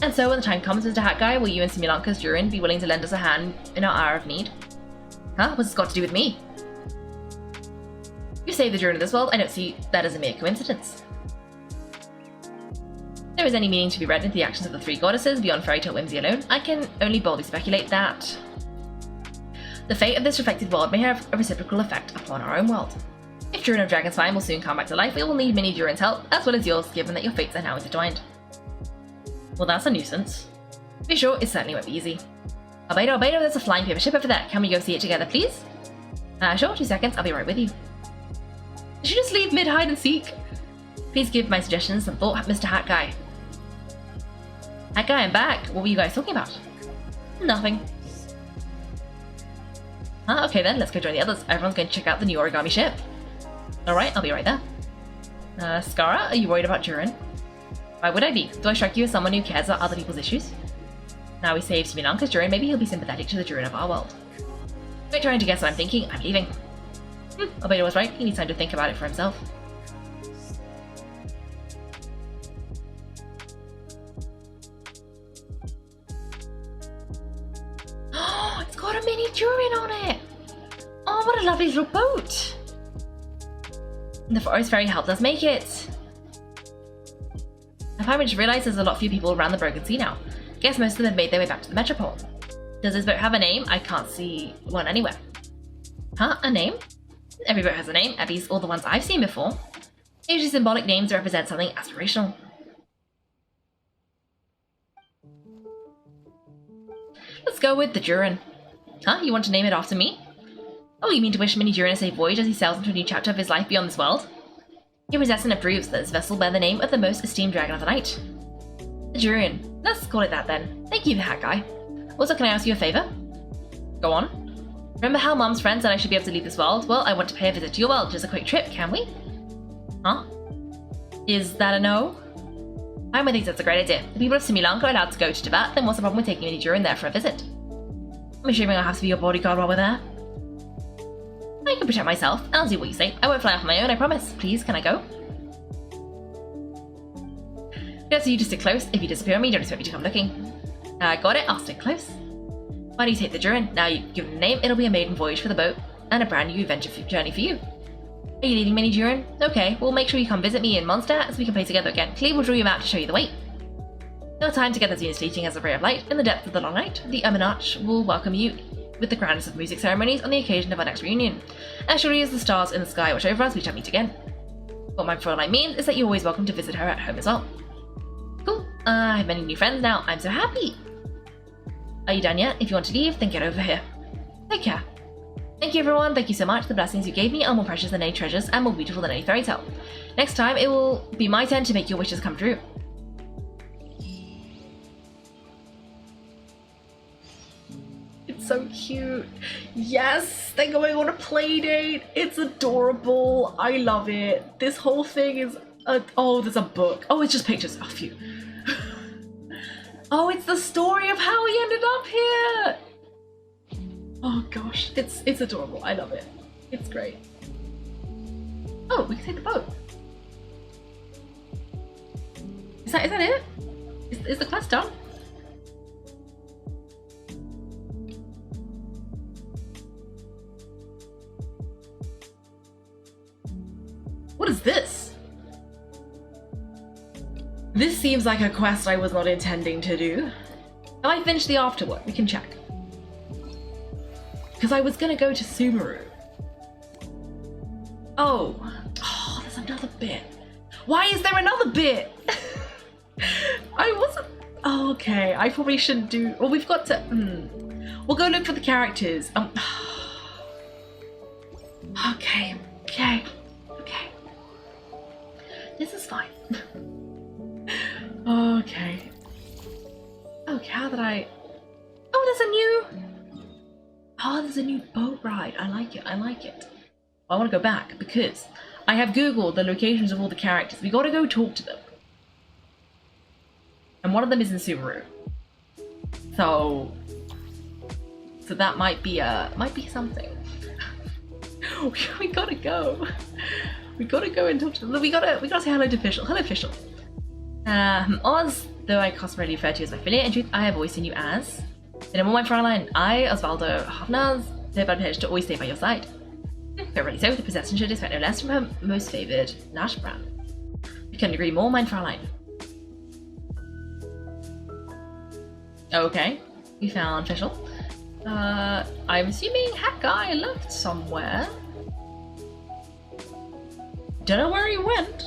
And so when the time comes, Mr. Hat Guy, will you and Simulanka's Durin be willing to lend us a hand in our hour of need? Huh? What's this got to do with me? You saved the Durin of this world. I don't see that as a mere coincidence. If there is any meaning to be read into the actions of the three goddesses beyond fairy tale whimsy alone, I can only boldly speculate that the fate of this reflected world may have a reciprocal effect upon our own world. If Durin of Dragon's Spine will soon come back to life, we will need Mini Durin's help, as well as yours, given that your fates are now intertwined. Well, that's a nuisance. To be sure, it certainly won't be easy. Albedo, there's a flying paper ship over there. Can we go see it together, please? Sure, 2 seconds, I'll be right with you. Did you just leave mid-hide and seek? Please give my suggestions some thought, Mr. Hat Guy. Hat Guy, I'm back. What were you guys talking about? Nothing. Okay then, let's go join the others. Everyone's going to check out the new origami ship. Alright, I'll be right there. Skara, are you worried about Durin? Why would I be? Do I strike you as someone who cares about other people's issues? Now we saved Simulanka's Durin, maybe he'll be sympathetic to the Durin of our world. Quit trying to guess what I'm thinking, I'm leaving. Albedo was right, he needs time to think about it for himself. It's got a Mini Durin on it! Oh, what a lovely little boat! The forest fairy helped us make it. I finally just realised there's a lot fewer people around the Broken Sea now. Guess most of them have made their way back to the Metropole. Does this boat have a name? I can't see one anywhere. Huh? A name? Every boat has a name, at least all the ones I've seen before. Usually symbolic names represent something aspirational. Let's go with the Durin. Huh? You want to name it after me? Oh, you mean to wish Mini Durin a safe voyage as he sails into a new chapter of his life beyond this world? Your possession proves that this vessel bear the name of the most esteemed dragon of the night. The Durin. Let's call it that then. Thank you, the Hat Guy. Also, can I ask you a favour? Go on. Remember how Mum's friend said I should be able to leave this world? Well, I want to pay a visit to your world. Just a quick trip, can we? Huh? Is that a no? I think that's a great idea. The people of Simulanka are allowed to go to Tibet, then what's the problem with taking Mini Durin there for a visit? I'm assuming I'll have to be your bodyguard while we're there. I can protect myself. I'll do what you say. I won't fly off on my own, I promise. Please, can I go? Yeah, so you just stick close. If you disappear on me, don't expect me to come looking. Got it. I'll stick close. Why do you take the Durin? Now you've given it a name, it'll be a maiden voyage for the boat, and a brand new adventure journey for you. Are you leaving Mini Durin? Okay, well make sure you come visit me in Mondstadt so we can play together again. Cleve will draw you a map to show you the way. No time to get the units fleeting as a ray of light. In the depth of the long night, the Eminach will welcome you with the grandest of music ceremonies on the occasion of our next reunion. As surely as the stars in the sky watch over us, we shall meet again. What my Fräulein means is that you're always welcome to visit her at home as well. Cool, I have many new friends now, I'm so happy! Are you done yet? If you want to leave, then get over here. Take care. Thank you everyone, thank you so much. The blessings you gave me are more precious than any treasures and more beautiful than any fairy tale. Next time, it will be my turn to make your wishes come true. It's so cute. Yes, they're going on a play date. It's adorable. I love it. This whole thing is oh, there's a book. Oh, it's just pictures. Oh, phew. Oh, it's the story of how he ended up here. Oh gosh, it's adorable. I love it. It's great. Oh, we can take the boat. Is that it? Is the quest done? What is this? This seems like a quest I was not intending to do. Have I finished the afterwork? We can check. Because I was gonna go to Sumeru. Oh, there's another bit. Why is there another bit? I wasn't. Oh, okay, I probably shouldn't do. Well, we've got to. We'll go look for the characters. Okay. This is fine. Okay, how did I... Oh, there's a new boat ride. I like it. I want to go back because I have Googled the locations of all the characters. We gotta go talk to them. And one of them is in Subaru. So that might be something. We gotta go. We gotta go and talk to them. We gotta say hello to Official. Hello, Official. Oz, though I customarily refer to you as my affiliate, in truth, I have always seen you as Cinnamon Mein Fräulein. I, Osvaldo Hafnaz, hereby pledge to always stay by your side. Really so, the possession should expect no less from her most favoured Nash brand. We couldn't agree more, Mein Fräulein. Okay, we found Official. I'm assuming that guy left somewhere. Don't know where he went.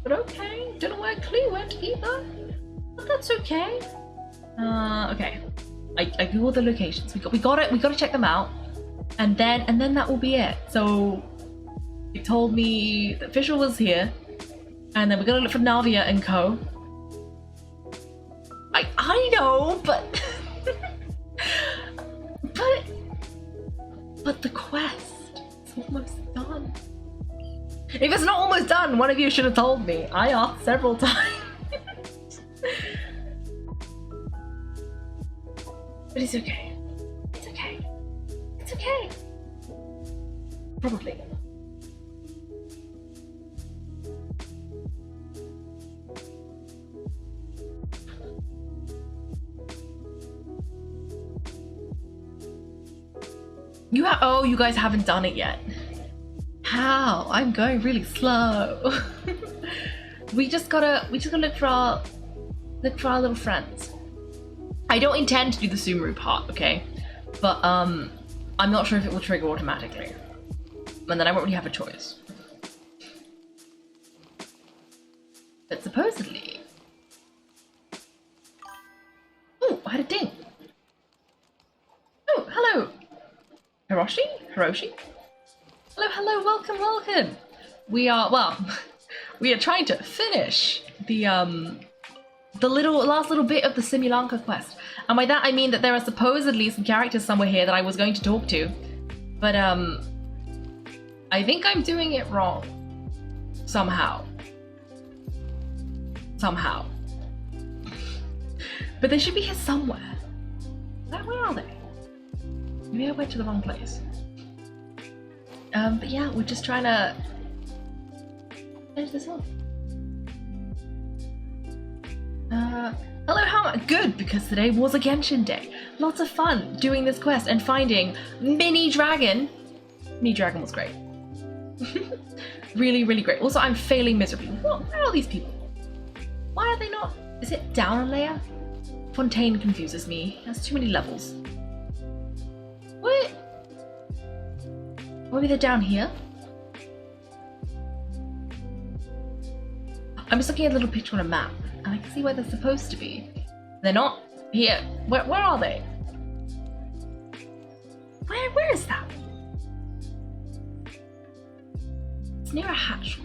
But okay, don't know where Clee went either. But that's okay. Okay. I googled the locations. We gotta check them out. And then that will be it. So it told me the Official was here. And then we're gonna look for Navia and co. I know, but but the quest is almost done. If it's not almost done, one of you should have told me. I asked several times. But it's okay. It's okay. It's okay. Probably. You guys haven't done it yet. How? I'm going really slow. we just gotta look for our little friends. I don't intend to do the Subaru part, okay? But I'm not sure if it will trigger automatically. And then I won't really have a choice. But supposedly... Oh, I had a ding. Oh, hello. Hiroshi? Hello, welcome. We are trying to finish the last little bit of the Simulanka quest. And by that I mean that there are supposedly some characters somewhere here that I was going to talk to. But I think I'm doing it wrong. Somehow. But they should be here somewhere. Where are they? Maybe I went to the wrong place. But yeah, we're just trying to finish this off. Hello, how good, because today was a Genshin day. Lots of fun doing this quest and finding Mini Dragon. Mini Dragon was great. Really great. Also, I'm failing miserably. Where are these people? Why are they not? Is it down a layer? Fontaine confuses me. Has too many levels. What? Maybe they're down here? I'm just looking at a little picture on a map, and I can see where they're supposed to be. They're not here. Where are they? Where is that? It's near a hatch.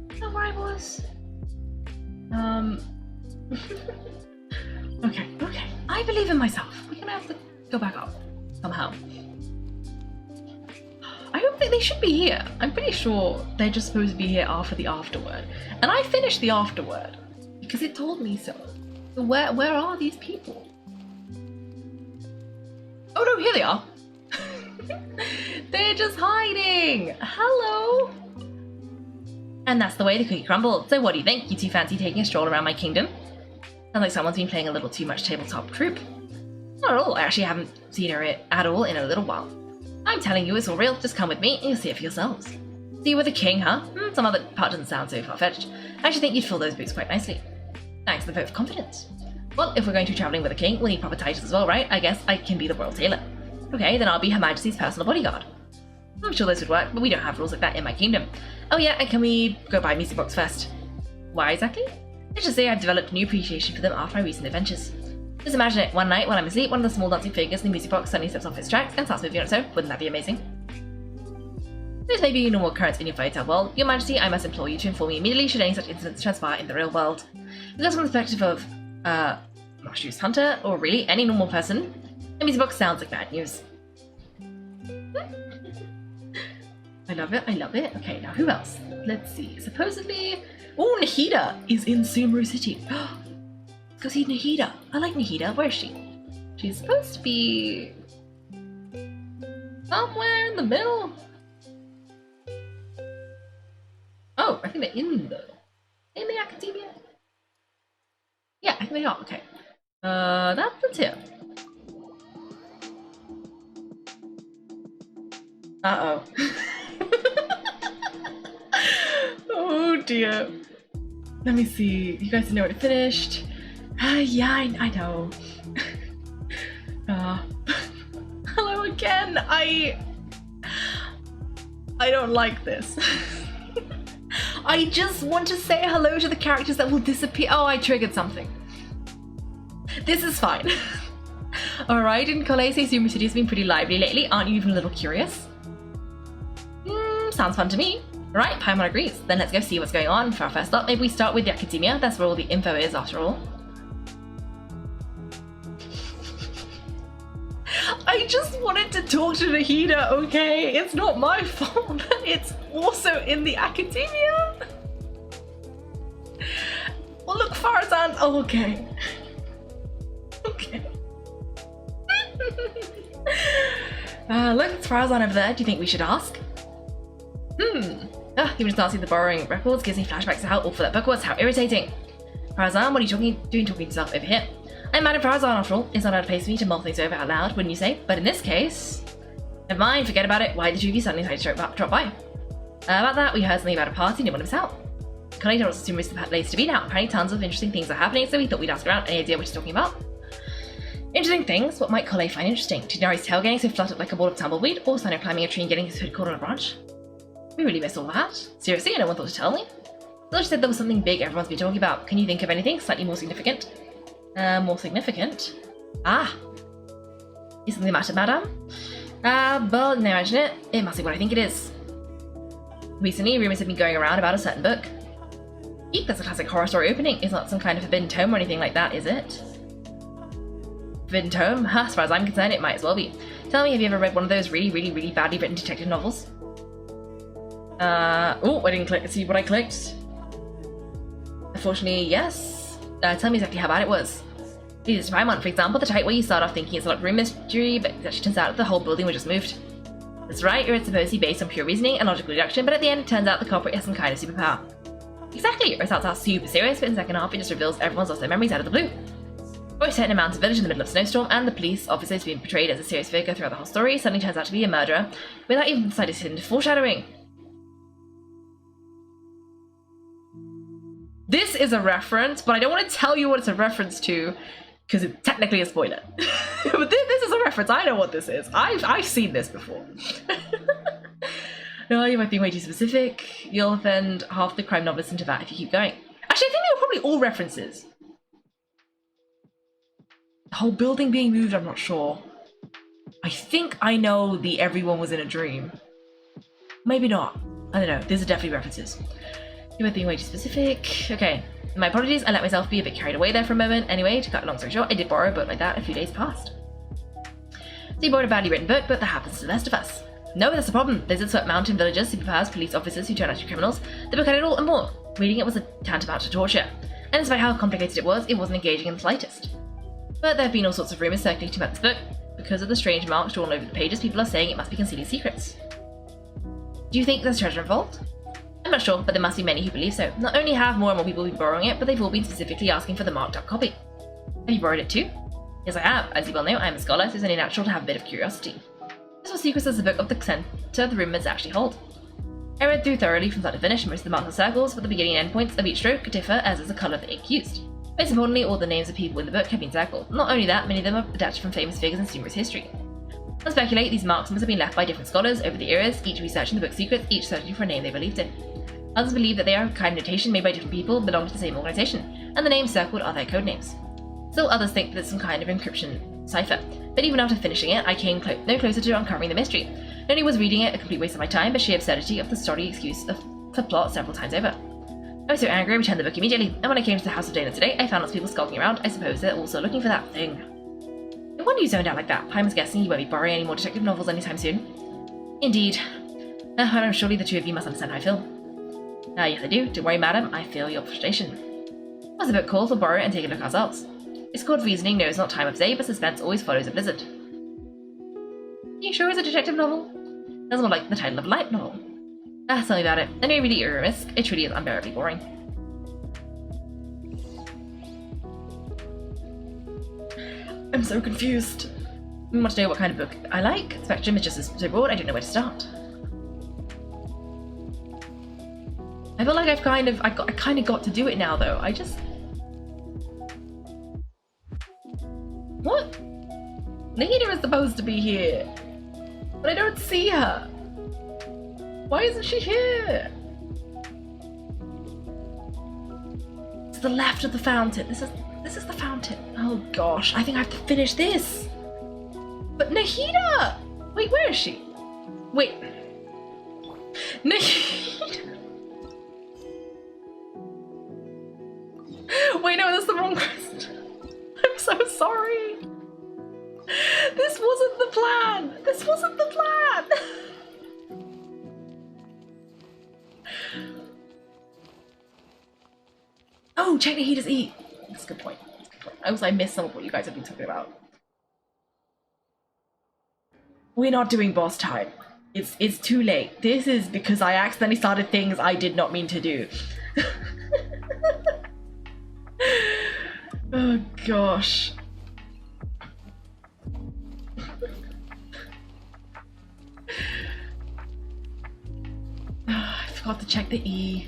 Is that where I was? Okay. I believe in myself. We're gonna have to go back up somehow. I don't think they should be here. I'm pretty sure they're just supposed to be here after the afterword. And I finished the afterword because it told me so. So where are these people? Oh no, here they are. They're just hiding. Hello. And that's the way the cookie crumbled. So what do you think? You two fancy taking a stroll around my kingdom? Sounds like someone's been playing a little too much tabletop troop. Not at all. I actually haven't seen her at all in a little while. I'm telling you, it's all real. Just come with me and you'll see it for yourselves. See you with the king, huh? Some other part doesn't sound so far-fetched. I actually think you'd fill those boots quite nicely. Thanks for the vote of confidence. Well, if we're going to be travelling with a king, we'll need proper titles as well, right? I guess I can be the royal tailor. Okay, then I'll be Her Majesty's personal bodyguard. I'm sure those would work, but we don't have rules like that in my kingdom. Oh yeah, and can we go buy music box first? Why exactly? Let's just say I've developed a new appreciation for them after my recent adventures. Just imagine it, one night when I'm asleep, one of the small dancing figures in the music box suddenly steps off its tracks and starts moving on its own. Wouldn't that be amazing? This may be a normal occurrence in your fairy tale world. Your Majesty, I must implore you to inform me immediately should any such incidents transpire in the real world. Because from the perspective of, Marshuse Hunter, or really any normal person, the music box sounds like bad news. I love it, I love it. Okay, now who else? Let's see. Supposedly... Oh, Nahida is in Sumeru City. Let's go see Nahida. I like Nahida. Where is she? She's supposed to be... somewhere in the middle. Oh, I think they're in the academia? Yeah, I think they are. Okay. That's the tip. Uh-oh. Oh dear. Let me see. You guys know it finished. Yeah, I know. Hello again. I don't like this. I just want to say hello to the characters that will disappear. Oh, I triggered something. This is fine. Alright, and Kole say Sumeru City has been pretty lively lately. Aren't you even a little curious? Sounds fun to me. Right, Paimon agrees. Then let's go see what's going on. For our first stop, maybe we start with the academia. That's where all the info is, after all. I just wanted to talk to Nahida, okay? It's not my fault. It's also in the academia. Well, look, Farazan. Oh, okay. Okay. Look, it's Farazan over there. Do you think we should ask? Even just asking the borrowing records gives me flashbacks to how awful that book was. How irritating. Farazan, what are you doing talking to yourself over here? I'm Madam Farazan, after all. It's not out of place for me to mull things over out loud, wouldn't you say? But in this case... Never mind, forget about it. Why did the two of you suddenly decide to drop by? About that, we heard something about a party and didn't want to miss out. Connie told us Sumeru is the place to be now. Apparently tons of interesting things are happening, so we thought we'd ask around. Any idea what she's talking about? Interesting things? What might Kole find interesting? Tighnari's tail getting so fluttered like a ball of tumbleweed, or Sino climbing a tree and getting his hood caught on a branch? We really missed all that. Seriously, no one thought to tell me? Thought she said there was something big everyone's been talking about. Can you think of anything slightly more significant? More significant? Is something the matter, madam? Well, no, imagine it. It must be what I think it is. Recently, rumors have been going around about a certain book. Eek, that's a classic horror story opening. It's not some kind of forbidden tome or anything like that, is it? Forbidden tome? As far as I'm concerned, it might as well be. Tell me, have you ever read one of those really badly written detective novels? Oh, I didn't see what I clicked. Unfortunately, yes. Tell me exactly how bad it was. Please, Paimon, for example, the type where you start off thinking it's a room mystery, but it actually turns out that the whole building was just moved. That's right, or it's supposed to be based on pure reasoning and logical deduction, but at the end it turns out the culprit has some kind of superpower. Exactly, or it starts out super serious, but in the second half it just reveals everyone's lost their memories out of the blue. Or set in a mountain village in the middle of a snowstorm, and the police officer who's been portrayed as a serious figure throughout the whole story suddenly turns out to be a murderer, without even the slightest hint of foreshadowing. This is a reference, but I don't want to tell you what it's a reference to, because it's technically a spoiler. But this is a reference. I know what this is. I've seen this before. No, you might be way too specific. You'll offend half the crime novelists into that if you keep going. Actually, I think they were probably all references. The whole building being moved, I'm not sure. I think I know the everyone was in a dream. Maybe not. I don't know. These are definitely references. You might be way too specific. Okay. My apologies, I let myself be a bit carried away there for a moment. Anyway, to cut a long story short, I did borrow a book like that a few days past. So you borrowed a badly written book, but that happens to the best of us. No, that's the problem. Lizards swept mountain villagers, superpowers, police officers who turned out to be criminals. The book had it all and more. Reading it was a tantamount to torture. And despite how complicated it wasn't engaging in the slightest. But there have been all sorts of rumours circulating about this book. Because of the strange marks drawn over the pages, people are saying it must be concealing secrets. Do you think there's treasure involved? I'm not sure, but there must be many who believe so. Not only have more and more people been borrowing it, but they've all been specifically asking for the marked up copy. Have you borrowed it too? Yes, I have. As you well know, I am a scholar, so it's only natural to have a bit of curiosity. This was secrets as the book of the center the rumours actually hold. I read through thoroughly from start to finish, most of the marks and circles, but the beginning and end points of each stroke differ as is the colour of the ink used. Most importantly, all the names of people in the book have been circled. Not only that, many of them are adapted from famous figures in Sumeru's history. I speculate these marks must have been left by different scholars over the eras, each researching the book's secrets, each searching for a name they believed in. Others believe that they are a kind of notation made by different people belonging to the same organisation, and the names circled are their code names. Still others think that it's some kind of encryption cipher, but even after finishing it, I came no closer to uncovering the mystery. Not only was reading it a complete waste of my time, but sheer absurdity of the story excuse of the plot several times over. I was so angry I returned the book immediately, and when I came to the House of Dana today, I found lots of people skulking around. I suppose they're also looking for that thing. No wonder you zoned out like that. Pine was guessing you won't be borrowing any more detective novels anytime soon. Indeed. I'm surely the two of you must understand how I feel. Yes I do. Don't worry, madam. I feel your frustration. What's the book called? We'll borrow it and take a look ourselves. It's called Reasoning Knows Not Time of Day, but Suspense Always Follows a Blizzard. Are you sure it's a detective novel? That's more like the title of a light novel. Tell me about it. I know really you're a risk. It truly is unbearably boring. I'm so confused. I want to know what kind of book I like. Spectrum is just so broad, I don't know where to start. I feel like I kind of got to do it now though. What? Nahida is supposed to be here, but I don't see her. Why isn't she here? To the left of the fountain. This is the fountain. Oh gosh, I think I have to finish this. But Nahida! Wait, where is she? Wait. Nahida! Wait, no, that's the wrong question. I'm so sorry. This wasn't the plan. This wasn't the plan. Oh, check Nahida's E. That's a good point. That's a good point. I missed some of what you guys have been talking about. We're not doing boss time. It's too late. This is because I accidentally started things I did not mean to do. Oh gosh. I forgot to check the E.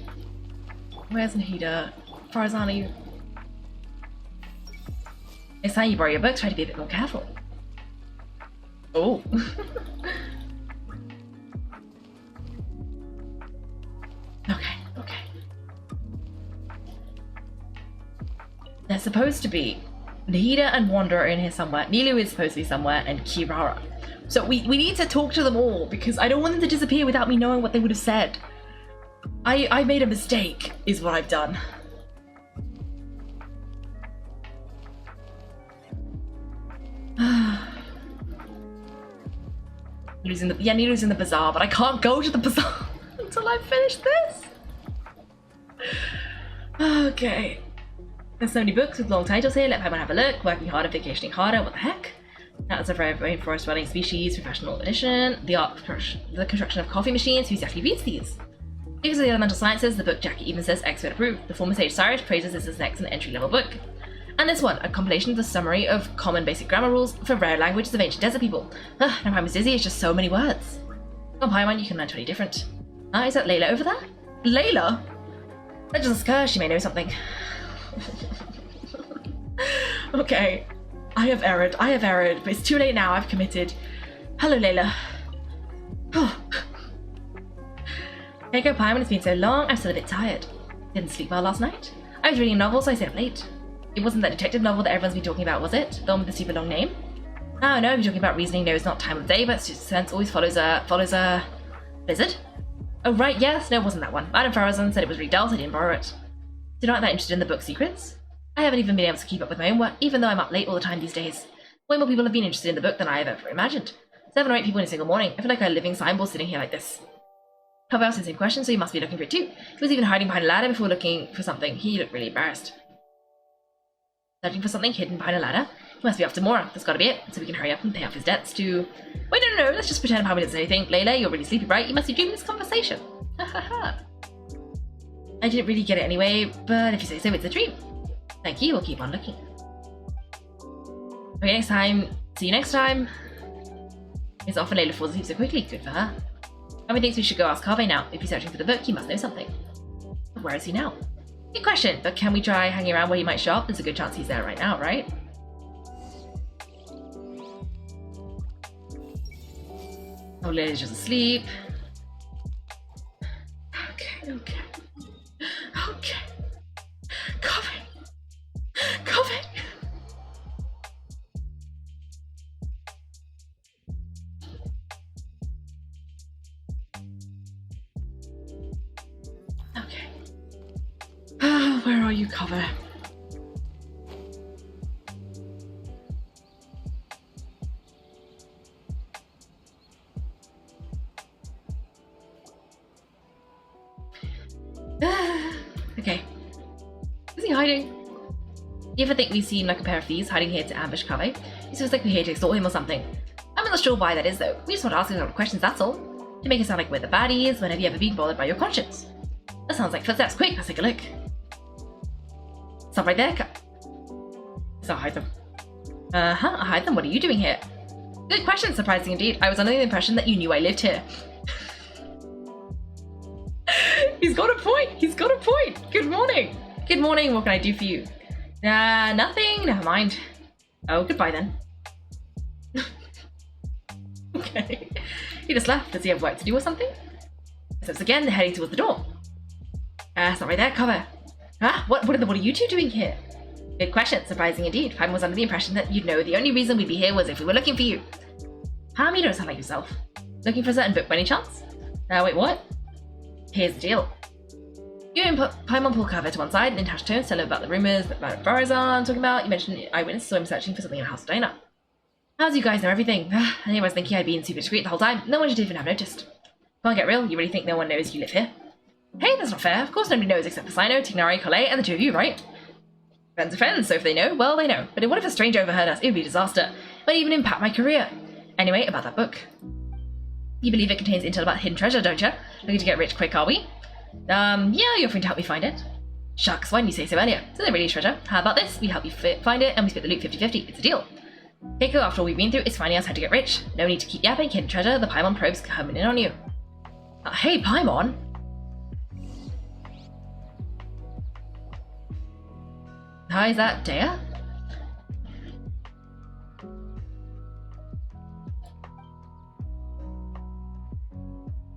Where's Nahida? Farzan, are you? Next time you borrow your books, try to be a bit more careful. Oh. Okay. They're supposed to be Nahida and Wanda are in here somewhere. Nilu is supposed to be somewhere, and Kirara. So we need to talk to them all because I don't want them to disappear without me knowing what they would have said. I made a mistake, is what I've done. Nilu's in the bazaar, but I can't go to the bazaar until I finish this. Okay. There's so many books with long titles here. Let Paimon have a look. Working harder, vacationing harder. What the heck? That's a rainforest dwelling species, professional edition. The construction of coffee machines. Who exactly reads these? Because of the elemental sciences, the book jacket even says expert approved. The former sage Cyrus praises this as next an entry-level book. And this one, a compilation of the summary of common basic grammar rules for rare languages of ancient desert people. Now Paimon's dizzy, it's just so many words. On Paimon, you can learn 20 different. Is that Layla over there? Layla? That just occur, she may know something. Okay. I have erred, but it's too late now, I've committed. Hello, Layla. Kaiko, Paimon, it's been so long, I'm still a bit tired. Didn't sleep well last night. I was reading a novel, so I stayed up late. It wasn't that detective novel that everyone's been talking about, was it? The one with the super long name? Oh no, if you're talking about Reasoning Knows Not Time of Day, but Suspense Always Follows a Blizzard? Oh right, yes, no, it wasn't that one. Madame Farazan said it was really dull, so I didn't borrow it. So not that interested in the book's secrets? I haven't even been able to keep up with my own work, even though I'm up late all the time these days. Way more people have been interested in the book than I have ever imagined. 7 or 8 people in a single morning. I feel like a living signboard sitting here like this. However, asked the same question, so he must be looking for it too. He was even hiding behind a ladder before looking for something. He looked really embarrassed. Searching for something hidden behind a ladder? He must be after Mora. That's gotta be it. So we can hurry up and pay off his debts to... Wait, no, let's just pretend Paimon didn't say anything. Layla, you're really sleepy, right? You must be dreaming this conversation. Ha ha ha. I didn't really get it anyway, but if you say so, it's a dream. Thank you, we'll keep on looking. Okay, next time. See you next time. It's often Layla falls asleep so quickly. Good for her. Kami thinks we should go ask Kaveh now. If he's searching for the book, he must know something. But where is he now? Good question, but can we try hanging around where he might show up? There's a good chance he's there right now, right? Oh, Layla's just asleep. Okay. Kaveh. Where are you, cover? Okay. Is he hiding? You ever think we seem like a pair of thieves hiding here to ambush Kave? It feels like we're here to extort him or something. I'm not sure why that is though. We just want to ask a lot of questions, that's all. To make it sound like we're the baddies. When have you ever been bothered by your conscience? That sounds like footsteps. Quick, let's take a look. Stop right there. So hide them. I hide them. What are you doing here? Good question, surprising indeed. I was under the impression that you knew I lived here. He's got a point. He's got a point. Good morning. Good morning. What can I do for you? Nothing. Never mind. Oh, goodbye then. Okay. He just left. Does he have work to do or something? So it's again, they're heading towards the door. It's not right there. Cover. What are you two doing here? Good question. Surprising indeed. Paimon was under the impression that you'd know the only reason we'd be here was if we were looking for you. You don't sound like yourself. Looking for a certain book by any chance? Wait, what? Here's the deal. You and Paimon pull Cover to one side and in hushed tones tell him about the rumours about Barazan talking about. You mentioned eyewitness saw him searching for something in the house of Dana. How's you guys know everything? I was thinking I'd been super discreet the whole time. No one should even have noticed. Come on, get real. You really think no one knows you live here? Hey, that's not fair. Of course nobody knows except for Sino, Tignari, Collet, and the two of you, right? Friends are friends, so if they know, well, they know. But what if a stranger overheard us? It would be a disaster. It might even impact my career. Anyway, about that book. You believe it contains intel about hidden treasure, don't you? Looking to get rich quick, are we? Yeah, you're offering to help me find it. Shucks, why didn't you say so earlier? So they're really treasure. How about this? We help you find it, and we split the loot 50-50. It's a deal. Kaiko, after all we've been through, is finding us how to get rich. No need to keep yapping, hidden treasure. The Paimon probe's coming in on you. Hey, Paimon! Hi, is that Dea?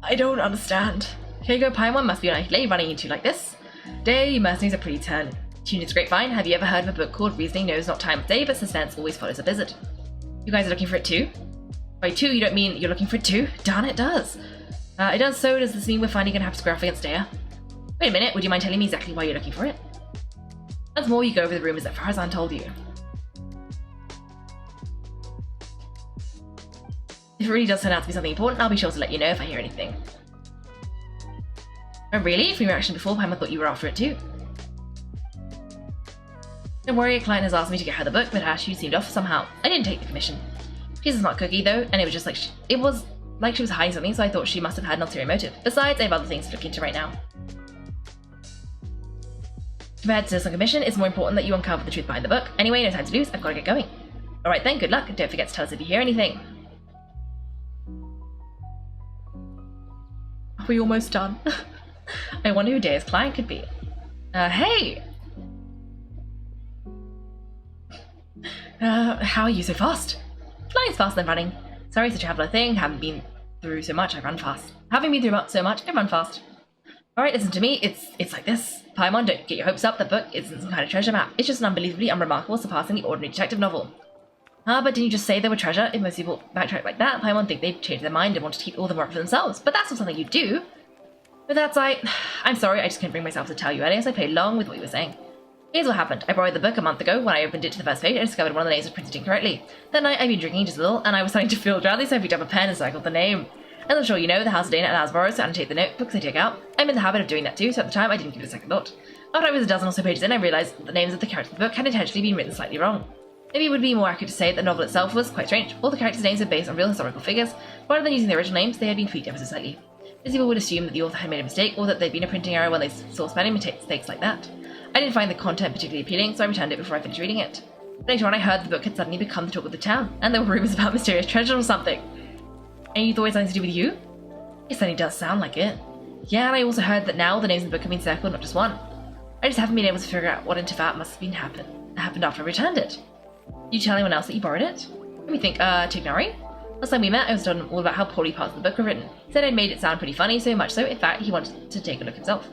I don't understand. Kaiko, Paimon must be a nice lady running into like this. Dea, you mercenaries are pretty tuned into grapevine. Have you ever heard of a book called Reasoning Knows Not Time of Day, but Suspense Always Follows a Blizzard? You guys are looking for it too? By two, you don't mean you're looking for it too? Darn, it does. It does, so does this mean we're finally gonna have to square off against Dea? Wait a minute, would you mind telling me exactly why you're looking for it? Once more, you go over the rumors that Farazan told you. If it really does turn out to be something important, I'll be sure to let you know if I hear anything. Oh really? From your reaction before, Paimon thought you were after it too. Don't worry, a client has asked me to get her the book, but she seemed off somehow. I didn't take the commission. She's a smart cookie though, and it was just like she was hiding something, so I thought she must have had an ulterior motive. Besides, I have other things to look into right now. Compared to some commission, it's more important that you uncover the truth behind the book. Anyway, no time to lose, I've got to get going. Alright then, good luck, and don't forget to tell us if you hear anything. Are we almost done? I wonder who Dea's client could be. Hey! How are you so fast? Flying's faster than running. Sorry, such a traveler thing. Haven't been through so much, I run fast. Having been through so much, I run fast. Alright, listen to me. It's like this. Paimon, don't get your hopes up. The book isn't some kind of treasure map. It's just an unbelievably unremarkable, surpassingly ordinary detective novel. But didn't you just say there were treasure? If most people backtrack like that, Paimon think they'd change their mind and want to keep all the mark for themselves. But that's not something you do. With that said, I'm sorry, I just couldn't bring myself to tell you earlier, so I played along with what you were saying. Here's what happened. I borrowed the book a month ago. When I opened it to the first page, I discovered one of the names was printed incorrectly. That night, I'd been drinking just a little, and I was starting to feel drowsy, so I picked up a pen and circled the name. As I'm sure you know, the House of Dana allows borrowers to annotate the notebooks they take out. I'm in the habit of doing that too, so at the time, I didn't give it a second thought. After I was a dozen or so pages in, I realised that the names of the characters in the book had intentionally been written slightly wrong. Maybe it would be more accurate to say that the novel itself was quite strange. All the characters' names were based on real historical figures, but rather than using the original names, they had been tweaked ever so slightly. Most people would assume that the author had made a mistake, or that there'd been a printing error when they saw spelling mistakes like that. I didn't find the content particularly appealing, so I returned it before I finished reading it. Later on, I heard the book had suddenly become the talk of the town, and there were rumours about mysterious treasure or something. And you thought it had something to do with you? It certainly does sound like it. Yeah, and I also heard that now the names in the book have been circled, not just one. I just haven't been able to figure out what interfat must have happened after I returned it. Did you tell anyone else that you borrowed it? Let me think, Tignari? Last time we met, I was told all about how poorly parts of the book were written. He said I'd made it sound pretty funny, so much so, in fact, he wanted to take a look himself.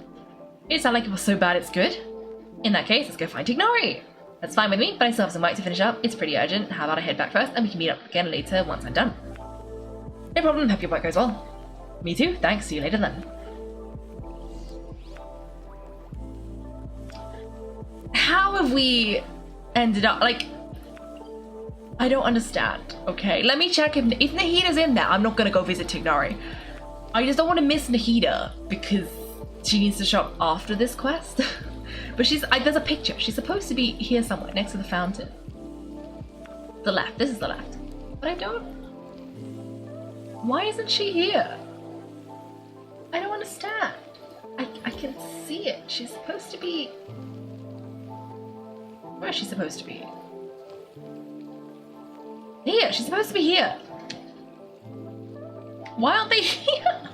It didn't sound like it was so bad it's good. In that case, let's go find Tignari. That's fine with me, but I still have some work to finish up. It's pretty urgent. How about I head back first, and we can meet up again later once I'm done. No problem, hope your work goes well. Me too, thanks, see you later then. How have we ended up, like, I don't understand. Okay, let me check if Nahida's in there. I'm not gonna go visit Tignari. I just don't want to miss Nahida because she needs to show up after this quest. But there's a picture. She's supposed to be here somewhere next to the fountain. The left, this is the left. But I don't, why isn't she here? I don't understand. I can see it. She's supposed to be, where is she supposed to be? Here, she's supposed to be here. Why aren't they here?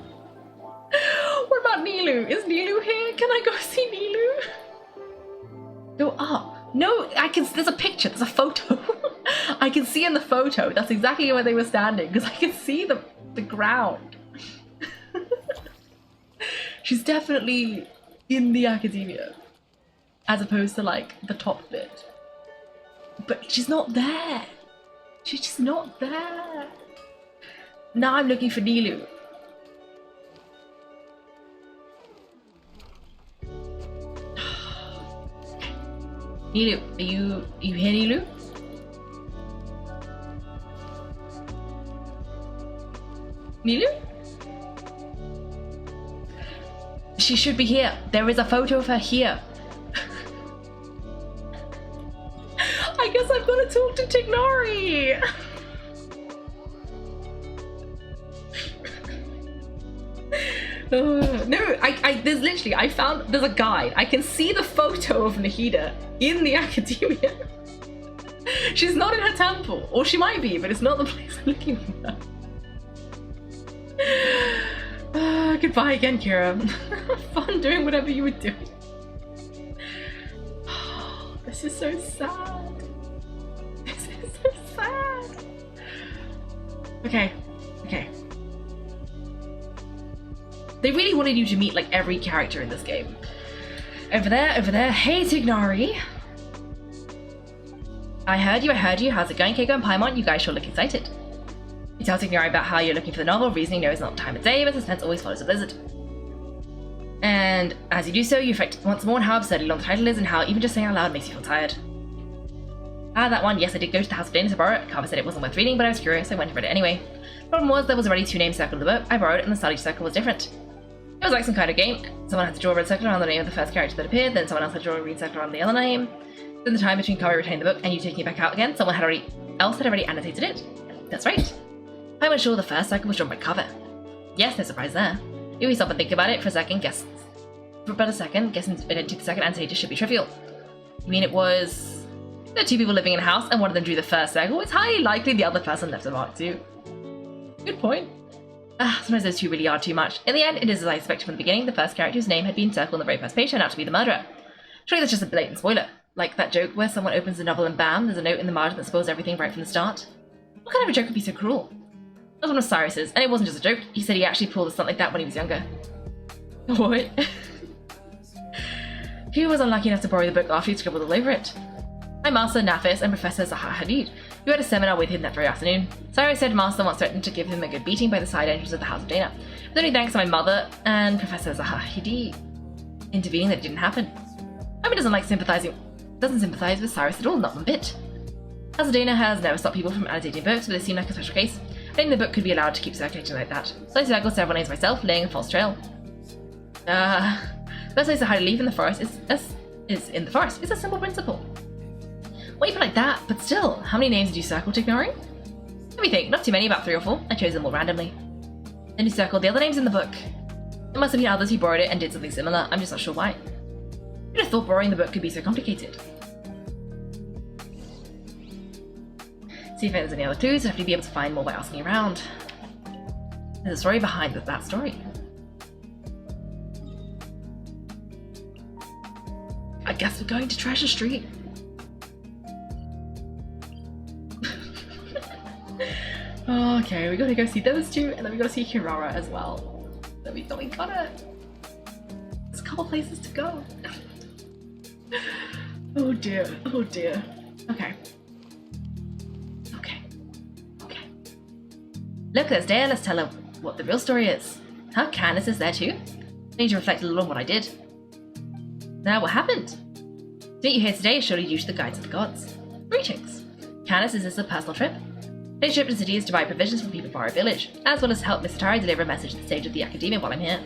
What about Nilu? Is Nilu here? Can I go see Nilu? Go up. No, there's a picture, there's a photo. I can see in the photo, that's exactly where they were standing, because I can see the ground. She's definitely in the academia, as opposed to like the top bit. But she's not there. She's just not there. Now I'm looking for Nilu. Nilu, are you here, Nilu? Nilu? She should be here. There is a photo of her here. I guess I've got to talk to Tignari. No, there's literally, there's a guide. I can see the photo of Nahida in the academia. She's not in her temple, or she might be, but it's not the place I'm looking for her. Goodbye again, Kira. Fun doing whatever you were doing. This is so sad. This is so sad. Okay. They really wanted you to meet like every character in this game. Over there. Hey, Tignari. I heard you. How's it going, Kaiko and Paimon? You guys sure look excited. You tell Tignari about how you're looking for the novel, reasoning no is not the time of day, but suspense always follows a blizzard. And as you do so, you reflect once more on how absurdly long the title is and how even just saying out loud makes you feel tired. Ah, that one. Yes, I did go to the House of Dana to borrow it. Carver said it wasn't worth reading, but I was curious, so I went and read it anyway. The problem was there was already two names circled in the book. I borrowed it and the style each circle was different. It was like some kind of game. Someone had to draw a red circle around the name of the first character that appeared, then someone else had to draw a green circle around the other name. Then the time between Carver retaining the book and you taking it back out again, someone else had already annotated it. That's right. I was sure the first circle was drawn by Carver. Yes, no surprise there. If we stop and think about it for about a second, guessing identity the second annotator should be trivial. You mean it was... There are two people living in a house and one of them drew the first circle. It's highly likely the other person left a mark too. Good point. Sometimes those two really are too much. In the end, it is as I expected from the beginning. The first character whose name had been circled on the very first page turned out to be the murderer. Surely that's just a blatant spoiler. Like that joke where someone opens the novel and bam, there's a note in the margin that spoils everything right from the start. What kind of a joke would be so cruel? That was one of Cyrus's, and it wasn't just a joke. He said he actually pulled something like that when he was younger. What? He was unlucky enough to borrow the book after he'd scribbled all over it. My master, Nafis, and Professor Zaha Hadid, who had a seminar with him that very afternoon. Cyrus said Master once threatened to give him a good beating by the side entrance of the House of Dana. But only thanks to my mother and Professor Zaha Hadid intervening that it didn't happen. Amy doesn't sympathize with Cyrus at all, not one bit. House of Dana has never stopped people from annotating books, but it seemed like a special case. I think the book could be allowed to keep circulating like that. So I circled several names myself, laying a false trail. The best place to hide a leaf in the forest is in the forest. It's a simple principle. Well, you put it like that, but still, how many names did you circle, Tignari? Let me think, not too many, about 3 or 4. I chose them all randomly. Then you circled the other names in the book. There must have been others who borrowed it and did something similar. I'm just not sure why. Who'd have thought borrowing the book could be so complicated? See if there's any other clues. I'll have to be able to find more by asking around. There's a story behind that story. I guess we're going to Treasure Street. Okay, we gotta go see those two, and then we gotta see Kirara as well. Then we gotta... There's a couple places to go. Oh dear. Okay. Look, there's Dale. Let's tell her what the real story is. Huh? Candace is there too? I need to reflect a little on what I did. Now, what happened? To meet you here today is surely due to the guides of the gods. Greetings. Candace, is this a personal trip? Today's trip to the city is to buy provisions for the people of our village, as well as help Miss Atari deliver a message to the stage of the academia while I'm here.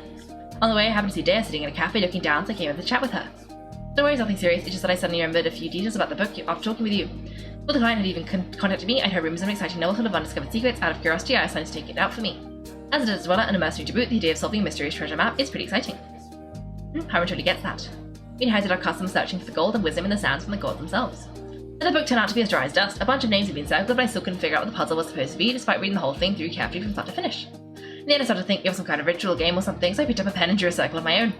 On the way, I happened to see Dea sitting in a cafe looking down, so I came over to chat with her. Don't worry, it's nothing serious, it's just that I suddenly remembered a few details about the book after talking with you. Before the client had even contacted me, I'd heard rumors of an exciting novel full of undiscovered secrets. Out of curiosity, I decided to take it out for me. As a desert dweller and a mercenary to boot, the idea of solving a mysterious treasure map is pretty exciting. Hiram totally gets that. We inherited our custom searching for the gold and wisdom in the sounds from the gods themselves. And the book turned out to be as dry as dust. A bunch of names had been circled, but I still couldn't figure out what the puzzle was supposed to be, despite reading the whole thing through carefully from start to finish. In the end, I started to think it was some kind of ritual game or something, so I picked up a pen and drew a circle of my own.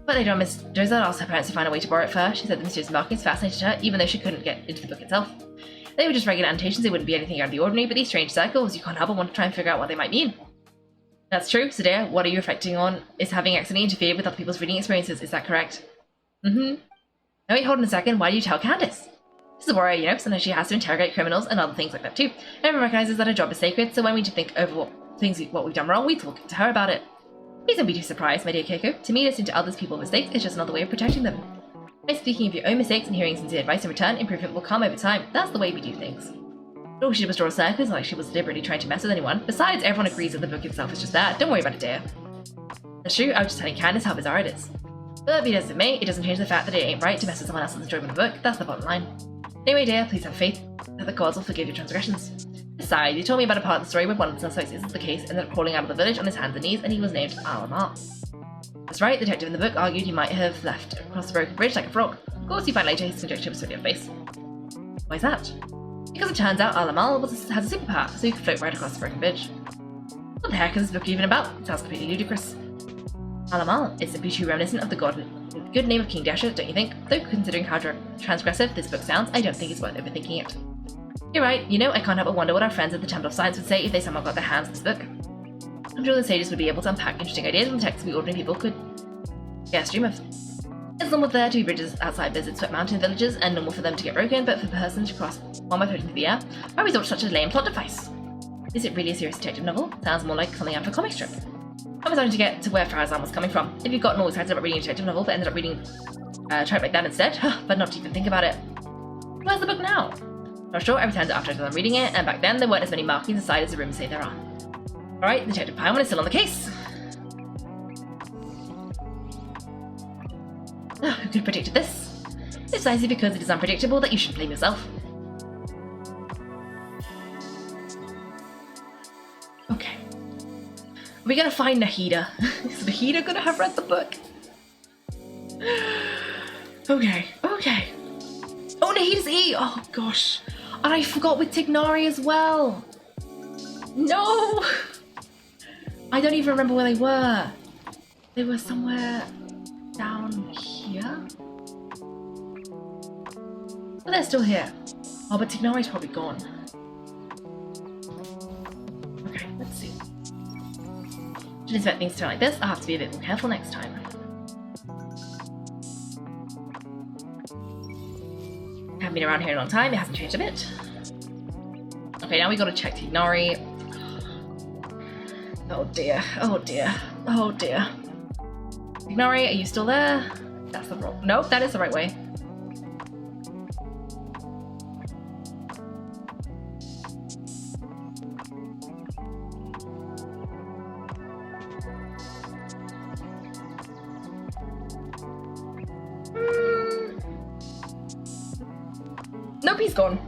But later on, Miss Doza asked her parents to find a way to borrow it for her. She said the mysterious markings fascinated her, even though she couldn't get into the book itself. They were just regular annotations, they wouldn't be anything out of the ordinary, but these strange circles, you can't help but want to try and figure out what they might mean. That's true. So Dea, what are you reflecting on? Is having accidentally interfered with other people's reading experiences, is that correct? Now wait, hold on a second, why do you tell Candace? She's a warrior, you know, sometimes she has to interrogate criminals and other things like that too. Everyone recognises that her job is sacred, so when we think over what we've done wrong, we talk to her about it. Please don't be too surprised, my dear Kaiko. To me, listening to others people's mistakes is just another way of protecting them. By speaking of your own mistakes and hearing sincere advice in return, improvement will come over time. That's the way we do things. Oh, she did was draw circles, not like she was deliberately trying to mess with anyone. Besides, everyone agrees that the book itself is just that. Don't worry about it, Dea. That's true, I was just telling Candace how bizarre it is. But be it as it may, it doesn't change the fact that it ain't right to mess with someone else's enjoyment of a book. That's the bottom line. Anyway, Dea, please have faith that the gods will forgive your transgressions. Besides, you told me about a part of the story where one of the suspects isn't the case, ended up crawling out of the village on his hands and knees, and he was named Alamar. That's right, the detective in the book argued he might have left across the broken bridge like a frog. Of course, you find later his conjecture was totally off base. Why is that? Because it turns out Alamar has a superpower, so he can float right across the broken bridge. What the heck is this book even about? It sounds completely ludicrous. Alamar is simply too reminiscent of the good name of King Dasher, don't you think? Though considering how transgressive this book sounds, I don't think it's worth overthinking it. You're right, you know, I can't help but wonder what our friends at the Temple of Science would say if they somehow got their hands on this book. I'm sure the sages would be able to unpack interesting ideas from texts we ordinary people could get a stream of. It's normal for there to be bridges outside Blizzard swept mountain villages and normal for them to get broken, but for a person to cross one by floating through the air, I resort to such a lame plot device. Is it really a serious detective novel? Sounds more like something out of a comic strip. I was starting to get to where Farazan was coming from. If you've gotten all excited about reading a detective novel but ended up reading a tripe like that instead, but not to even think about it. Where's the book now? Not sure, I returned it after I'd done reading it, and back then there weren't as many markings inside as the rumors say there are. Alright, Detective Paimon is still on the case. Who could have predicted this? It's precisely because it is unpredictable that you shouldn't blame yourself. Okay. Are we gonna find Nahida? Is Nahida gonna have read the book? Okay. Oh, Nahida's E! Oh gosh. And I forgot with Tignari as well. No! I don't even remember where they were. They were somewhere down here? But they're still here. Oh, but Tignari's probably gone. Okay, let's see. Should expect things to turn like this. I'll have to be a bit more careful next time. I haven't been around here in a long time. It hasn't changed a bit. Okay, now we gotta check Tignari. Oh dear, oh dear, oh dear. Tignari, are you still there? That's the wrong. Nope, that is the right way. Nope, he's gone.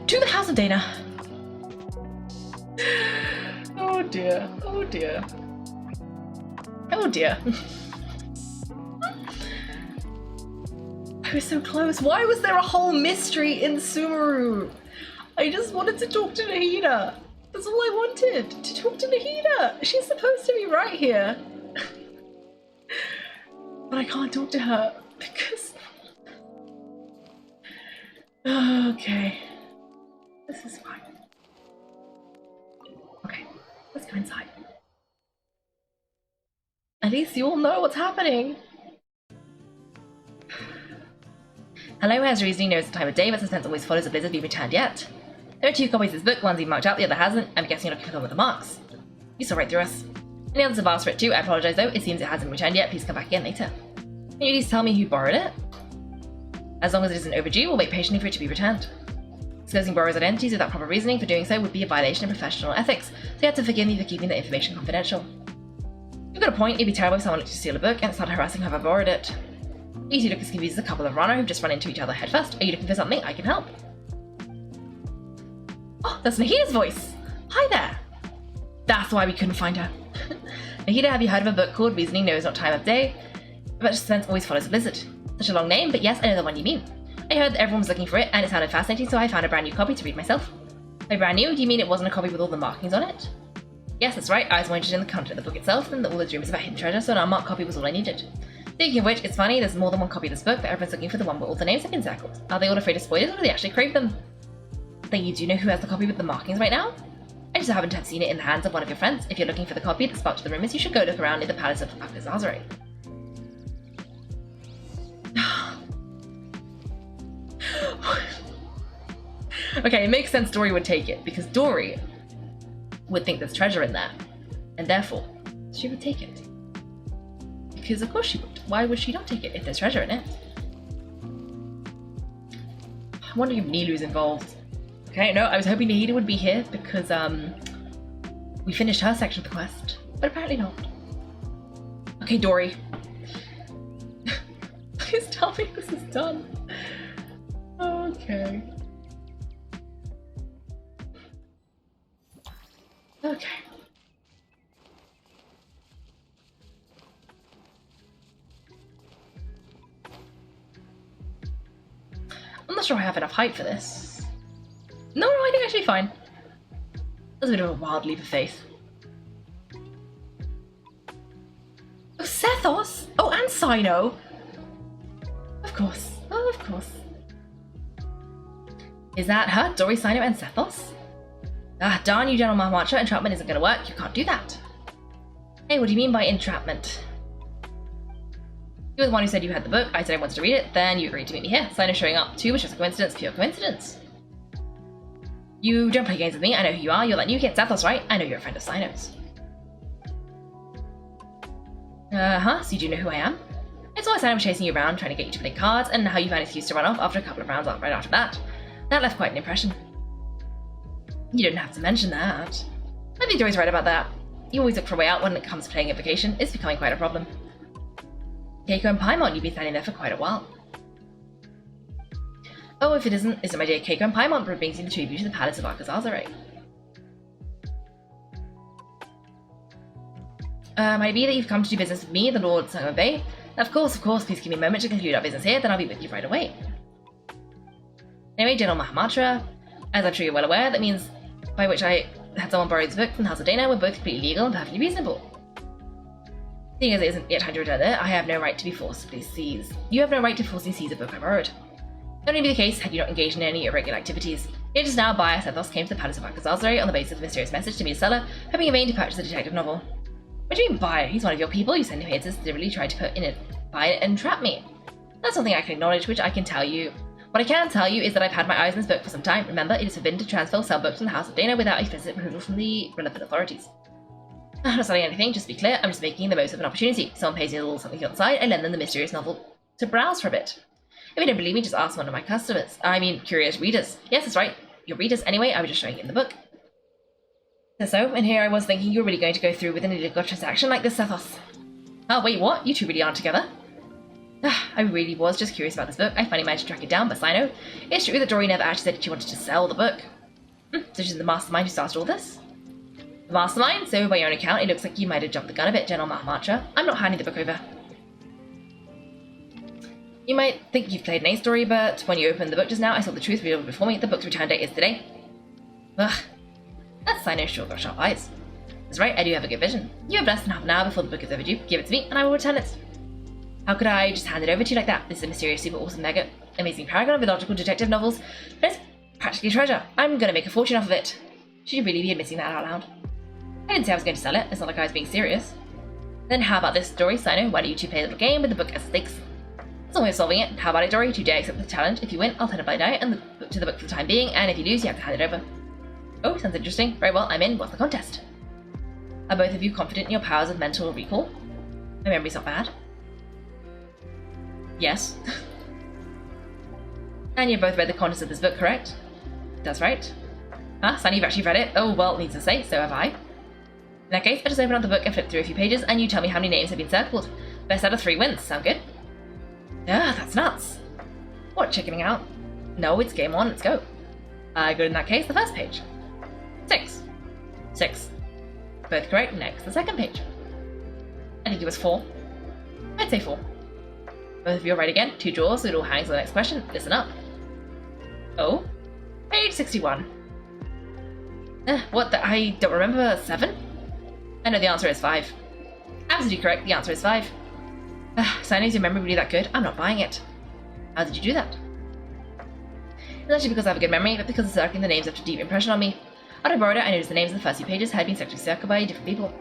To the House of Dana. Oh dear, oh dear. Oh dear. I was so close. Why was there a whole mystery in Sumeru? I just wanted to talk to Nahida. That's all I wanted, to talk to Nahida. She's supposed to be right here. But I can't talk to her because... Okay. This is fine. Okay, let's go inside. At least you all know what's happening. Hello has reasoning knows the time of day, but Suspense Always Follows. A Blizzard be returned yet. There are two copies of this book, one's even marked out, the other hasn't. I'm guessing you're not going with the marks. You saw right through us. Any others have asked for it too, I apologise though, it seems it hasn't returned yet, please come back again later. Can you please tell me who borrowed it? As long as it isn't overdue, we'll wait patiently for it to be returned. Disclosing borrowers' identities without proper reasoning for doing so would be a violation of professional ethics, so you have to forgive me for keeping the information confidential. You've got a point. It'd be terrible if someone looked to steal a book and started harassing whoever borrowed it. You two look as confused as a couple of runner who've just run into each other headfirst. Are you looking for something? I can help. Oh, that's Nahida's voice! Hi there! That's why we couldn't find her. Nahida, have you heard of a book called Reasoning Knows Not Time of Day? But Suspense Always Follows a Blizzard. Such a long name, but yes, I know the one you mean. I heard that everyone was looking for it, and it sounded fascinating, so I found a brand new copy to read myself. By brand new, do you mean it wasn't a copy with all the markings on it? Yes, that's right. I was more interested in the content of the book itself than all the dreams about hidden treasure, so an unmarked copy was all I needed. Speaking of which, it's funny, there's more than one copy of this book, but everyone's looking for the one where all the names have been circled. Are they all afraid of spoilers, or do they actually crave them? Then you do know who has the copy with the markings right now? I just happen to have seen it in the hands of one of your friends. If you're looking for the copy that sparked the rumors, you should go look around near the palace of Akazazare. Okay, it makes sense Dory would take it, because Dory would think there's treasure in there, and therefore, she would take it. Because of course she would. Why would she not take it if there's treasure in it? I wonder if Nilu's involved. Okay, no, I was hoping Nahida would be here, because, we finished her section of the quest, but apparently not. Okay, Dory. Please tell me this is done. Okay. Okay. I'm not sure I have enough height for this. No, I think I should be fine. That's a bit of a wild leap of faith. Oh, Sethos! Oh, and Sino! Of course. Oh, of course. Is that her? Dory, Sino, and Sethos? Ah, darn you, General Mahamacha. Entrapment isn't going to work. You can't do that. Hey, what do you mean by entrapment? You were the one who said you had the book. I said I wanted to read it. Then you agreed to meet me here. Sino showing up too was just a coincidence. Pure coincidence. You don't play games with me. I know who you are. You're that new kid, Sethos, right? I know you're a friend of Sino's. So you do know who I am? It's always Sino was chasing you around, trying to get you to play cards, and how you found an excuse to run off after a couple of rounds right after that. That left quite an impression. You didn't have to mention that. I think Dory's right about that. You always look for a way out when it comes to playing Invocation. It's becoming quite a problem. Kaiko and Paimon, you've been standing there for quite a while. Oh, if it isn't my dear Kaiko and Paimon brings you the tribute to the Palace of Akazazare. Might it be that you've come to do business with me, the Lord Sangha Bay? Of course, please give me a moment to conclude our business here, then I'll be with you right away. Anyway, General Mahamatra, as I'm sure you're well aware, that means by which I had someone borrow this book from the House of Dana were both completely legal and perfectly reasonable. Seeing as it isn't yet time to return it, I have no right to be forcibly seized. You have no right to forcibly seize a book I borrowed. That would be the case had you not engaged in any irregular activities. Yet just now, buyer Sethos came to the Palace of Akazazare on the basis of a mysterious message to me to seller, hoping in vain to purchase a detective novel. What do you mean buyer? He's one of your people. You sent him here to deliberately try to put in it, buy it, and trap me. That's something I can acknowledge, which I can tell you. What I can tell you is that I've had my eyes on this book for some time. Remember, it is forbidden to transfer or sell books from the House of Dana without explicit approval from the relevant authorities. I'm not selling anything, just to be clear, I'm just making the most of an opportunity. If someone pays me a little something on the side, I lend them the mysterious novel to browse for a bit. If you don't believe me, just ask one of my customers. I mean, curious readers. Yes, that's right. Your readers anyway, I was just showing him the book. So, and here I was thinking you were really going to go through with an illegal transaction like this, Sethos. Oh, wait, what? You two really aren't together? I really was just curious about this book. I finally managed to track it down, but Sino, it's true that Dory never actually said she wanted to sell the book. So she's the mastermind who started all this? The mastermind? So by your own account, it looks like you might have jumped the gun a bit, General Mahamatra. I'm not handing the book over. You might think you've played an A story, but when you opened the book just now, I saw the truth revealed before me. The book's return date is today. Ugh. That's Sino's sure got sharp eyes. That's right, I do have a good vision. You have less than half an hour before the book is overdue. Give it to me, and I will return it. How could I just hand it over to you like that? This is a mysterious, super awesome, mega amazing paragon of illogical detective novels. But it's practically a treasure. I'm gonna make a fortune off of it. Should you really be admitting that out loud? I didn't say I was going to sell it. It's not like I was being serious. Then how about this, Dory, Sino? Why don't you two play a little game with the book as stakes? That's one way of solving it. How about it, Dory? You dare accept the challenge. If you win, I'll turn a blind eye and to the book for the time being, and if you lose, you have to hand it over. Oh, sounds interesting. Very well, I'm in. What's the contest? Are both of you confident in your powers of mental recall? My memory's not bad. Yes. And you've both read the contents of this book, correct? That's right. Ah, Sunny, you've actually read it. Oh, well, needs to say, so have I. In that case, I just open up the book and flip through a few pages, and you tell me how many names have been circled. Best out of 3 wins. Sound good? Ah, that's nuts. What, chickening out? No, it's game on. Let's go. Good in that case. The first page. 6. 6. Both correct. Next, the second page. I think it was 4. I'd say 4. Both of you are right again. 2 drawers, so it all hangs on the next question. Listen up. Oh? Page 61. What the? I don't remember. 7? I know the answer is 5. Absolutely correct. The answer is 5. Sunny, is your memory really that good? I'm not buying it. How did you do that? It's actually because I have a good memory, but because of circling the names left a deep impression on me. After I borrowed it, I noticed the names in the first few pages had been sexually circled by different people.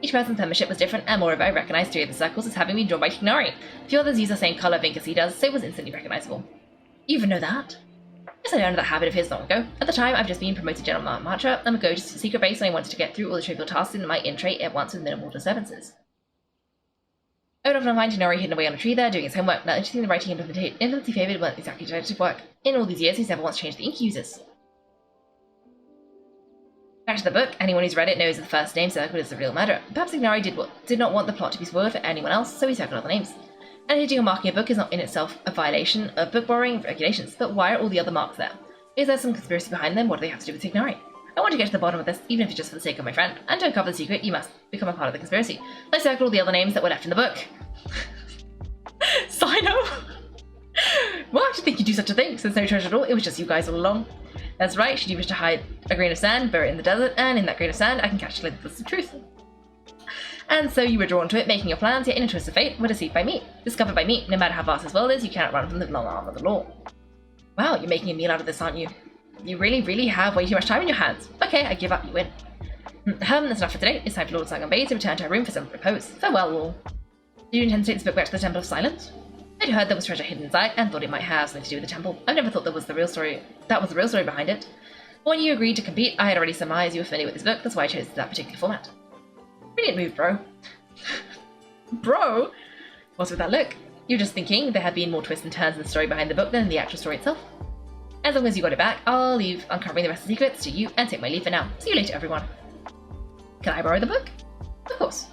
Each person's penmanship was different, and moreover, I recognized 3 of the circles as having been drawn by Tignari. A few others use the same color Vinca C does, so it was instantly recognizable. You even know that? Yes, I learned that habit of his long ago. At the time, I've just been promoted General Marcher, and would go to the secret base when I wanted to get through all the trivial tasks in my in-trait at once with minimal disturbances. I would often find Tignari hidden away on a tree there, doing his homework. Now, interesting, the writing implements he favoured weren't exactly detective work. In all these years, he's never once changed the ink he uses. Back to the book, anyone who's read it knows that the first name circled is the real murderer. Perhaps Tignari did not want the plot to be spoiled for anyone else, so he circled other names. And hitting or marking a book is not in itself a violation of book borrowing regulations, but why are all the other marks there? Is there some conspiracy behind them? What do they have to do with Tignari? I want to get to the bottom of this, even if it's just for the sake of my friend. And to uncover the secret, you must become a part of the conspiracy. I circled all the other names that were left in the book. Sino? What? To think you'd do such a thing? Since no treasure at all, it was just you guys all along. That's right, should you wish to hide a grain of sand, bury it in the desert, and in that grain of sand, I can catch a glimpse of the truth. And so you were drawn to it, making your plans, yet in a twist of fate, were deceived by me. Discovered by me. No matter how vast this world is, you cannot run from the long arm of the law. Wow, you're making a meal out of this, aren't you? You really, really have way too much time in your hands. Okay, I give up, you win. That's enough for today. It's time for Lord Saigon Bay to return to her room for some repose. Farewell, all. Do you intend to take this book back to the Temple of Silence? I'd heard there was treasure hidden inside, and thought it might have something to do with the temple. I've never thought that was the real story behind it. But when you agreed to compete, I had already surmised you were familiar with this book, that's why I chose that particular format. Brilliant move, bro. Bro? What's with that look? You're just thinking there have been more twists and turns in the story behind the book than in the actual story itself. As long as you got it back, I'll leave uncovering the rest of the secrets to you and take my leave for now. See you later, everyone. Can I borrow the book? Of course.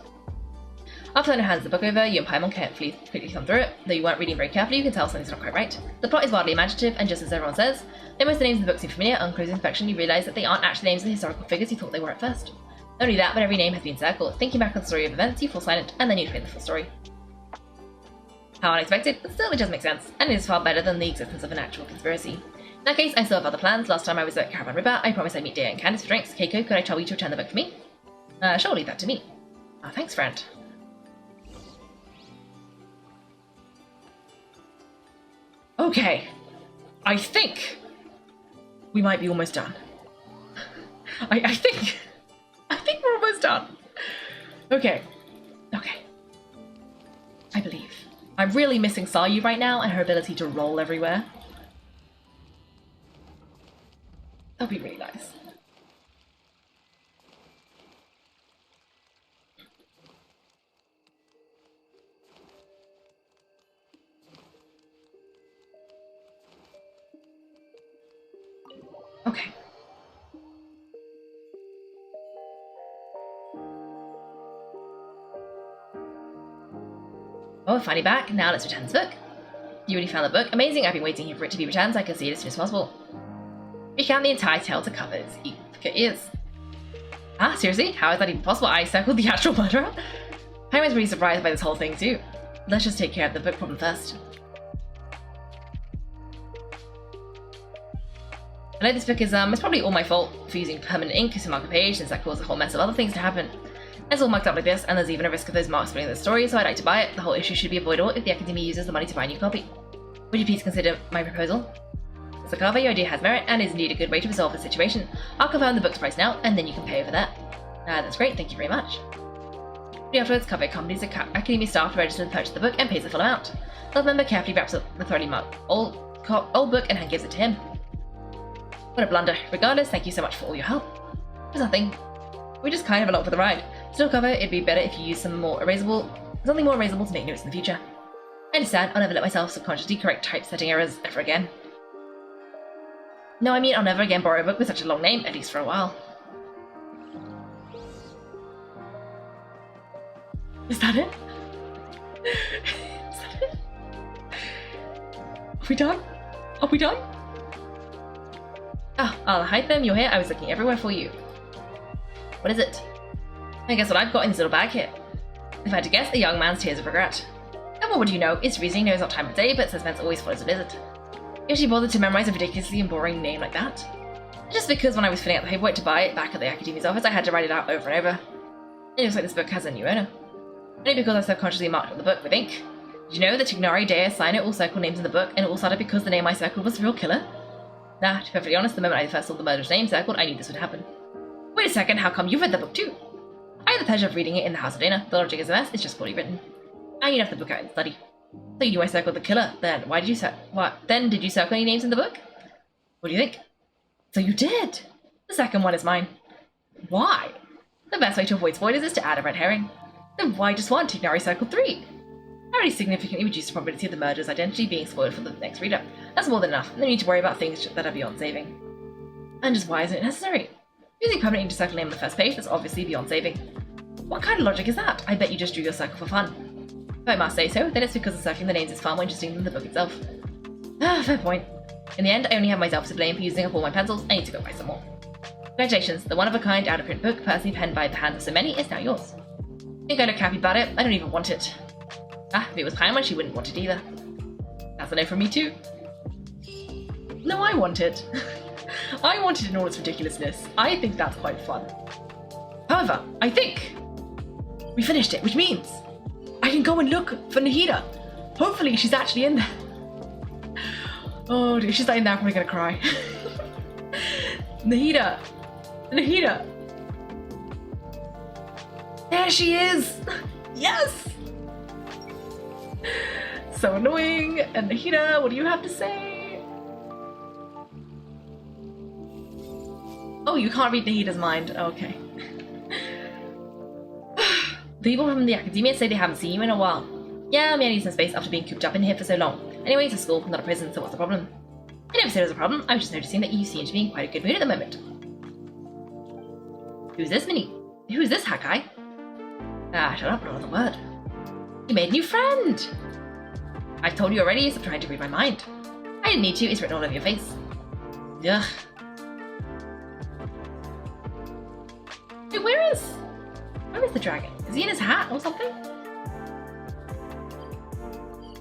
After Leno hands the book over, you and Paimon carefully quickly thumb through it. Though you weren't reading very carefully, you can tell something's not quite right. The plot is wildly imaginative, and just as everyone says, though most of the names in the book seem familiar, on close inspection you realise that they aren't actually names of the historical figures you thought they were at first. Not only that, but every name has been circled. Thinking back on the story of events, you fall silent, and then you explain the full story. How unexpected, but still it does make sense, and it is far better than the existence of an actual conspiracy. In that case, I still have other plans. Last time I was at Caravan River, I promised I'd meet Dea and Candace for drinks. Kaiko, could I trouble you to return the book for me? Sure, leave that to me. Thanks, friend. Okay, I think we might be almost done. I think we're almost done. Okay. I believe. I'm really missing Sayu right now and her ability to roll everywhere. That'd be really nice. Okay. Oh, finally back. Now let's return this book. You already found the book. Amazing. I've been waiting here for it to be returned so I can see it as soon as possible. Recount the entire tale to cover its ears. Seriously? How is that even possible? I circled the actual murderer? I was pretty surprised by this whole thing too. Let's just take care of the book problem first. I know this book is it's probably all my fault for using permanent ink to mark a page, since that caused a whole mess of other things to happen. It's all marked up like this, and there's even a risk of those marks splitting the story, so I'd like to buy it. The whole issue should be avoidable if the Academy uses the money to buy a new copy. Would you please consider my proposal? As a cover, your idea has merit, and is indeed a good way to resolve the situation. I'll confirm the book's price now, and then you can pay over that. That's great, thank you very much. Afterwards, cover accompanies the Academy staff to register and purchase the book and pays the full amount. The member carefully wraps up the thoroughly marked old book and gives it to him. What a blunder. Regardless, thank you so much for all your help. There's nothing. We're just kind of along for the ride. Still cover, it'd be better if you use something more erasable to make notes in the future. I understand, I'll never let myself subconsciously correct typesetting errors ever again. No, I mean, I'll never again borrow a book with such a long name, at least for a while. Is that it? Is that it? Are we done? Are we done? Ah, I'll hide them. You're here. I was looking everywhere for you. What is it? I guess what I've got in this little bag here. If I had to guess, a young man's tears of regret. And what would you know? It's reasoning knows not time of day, but suspense always follows a visit. You actually bothered to memorize a ridiculously and boring name like that? Just because when I was filling out the paperwork to buy it back at the Academy's office, I had to write it out over and over. It looks like this book has a new owner. Only because I subconsciously marked up the book with ink. Did you know that Tignari, Dea, Sino all circle names in the book, and it all started because the name I circled was the real killer? Nah, to be perfectly honest, the moment I first saw the murderer's name circled, I knew this would happen. Wait a second, how come you've read the book too? I had the pleasure of reading it in the House of Dana. The logic is a mess, it's just poorly written. I need to have the book out and study. So you knew I circled the killer, then why did you did you circle any names in the book? What do you think? So you did! The second one is mine. Why? The best way to avoid spoilers is to add a red herring. Then why just one? Tignari circled 3. I already significantly reduced the probability of the murderer's identity being spoiled for the next reader. That's more than enough. No need to worry about things that are beyond saving. And just why isn't it necessary? Using permanent intercircle name on the first page, that's obviously beyond saving. What kind of logic is that? I bet you just drew your circle for fun. If I must say so, then it's because the circling the names is far more interesting than the book itself. Ah, fair point. In the end, I only have myself to blame for using up all my pencils. I need to go buy some more. Congratulations, the one-of-a-kind out-of-print book, personally penned by the hand of so many, is now yours. Think I look happy about it? I don't even want it. Ah, if it was Paimon, she wouldn't want it either. That's a no from me too. No, I want it. I want it in all its ridiculousness. I think that's quite fun. However, I think we finished it, which means I can go and look for Nahida. Hopefully she's actually in there. Oh dear, she's not in there, I'm probably gonna cry. Nahida! Nahida! There she is! Yes! So annoying. And Nahida, what do you have to say? Oh, you can't read Nahida's mind. Okay. The people from the Academia say they haven't seen you in a while. Yeah, I need some space after being cooped up in here for so long. Anyway, it's a school, not a prison, so what's the problem? I never said it was a problem. I was just noticing that you seem to be in quite a good mood at the moment. Who's this, Mini? Who's this, Hakai? Ah, shut up, not another word. You made a new friend! I've told you already, stop trying to read my mind. I didn't need to, it's written all over your face. Ugh. Wait, where is the dragon? Is he in his hat or something?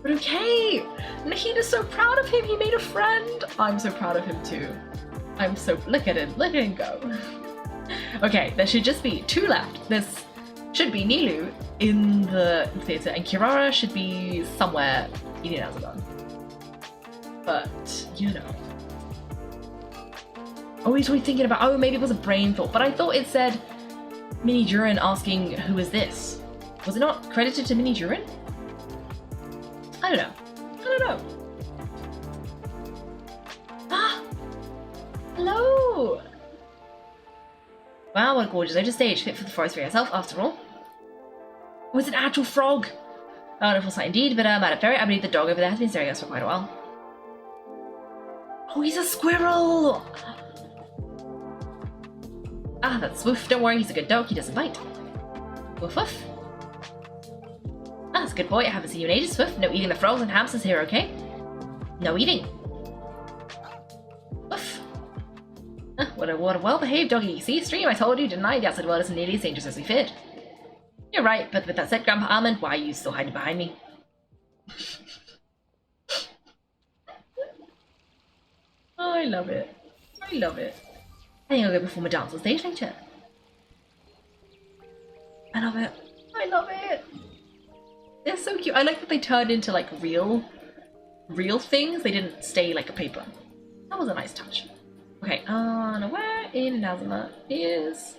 But okay! Nahida's so proud of him, he made a friend! I'm so proud of him too. Look at him go. Okay, there should just be 2 left. There's should be Nilu in the theatre, and Kirara should be somewhere eating Azabon. But, you know. Always thinking about, oh, maybe it was a brain thought, but I thought it said Mini Durin asking, who is this? Was it not credited to Mini Durin? I don't know. Ah! Hello! Wow, what a gorgeous outer stage, fit for the forest for yourself, after all. Oh, it's an actual frog! A wonderful sight indeed, but Madam Fairy, I believe the dog over there has been staring at us for quite a while. Oh, he's a squirrel! Ah, that's Swoof. Don't worry, he's a good dog, he doesn't bite. Woof woof. Ah, that's a good boy, I haven't seen you in ages, Swoof. No eating the frogs and hamsters here, okay? No eating. Woof. Ah, what a well-behaved doggy. See, Stream, I told you, didn't I? The outside world isn't nearly as dangerous as we feared. You're right, but with that said, Grandpa Almond, why are you still hiding behind me? Oh, I love it. I love it. I think I'll go perform a dance on stage later. I love it. I love it. They're so cute. I like that they turned into like real things. They didn't stay like a paper. That was a nice touch. Okay, now where in Nazama is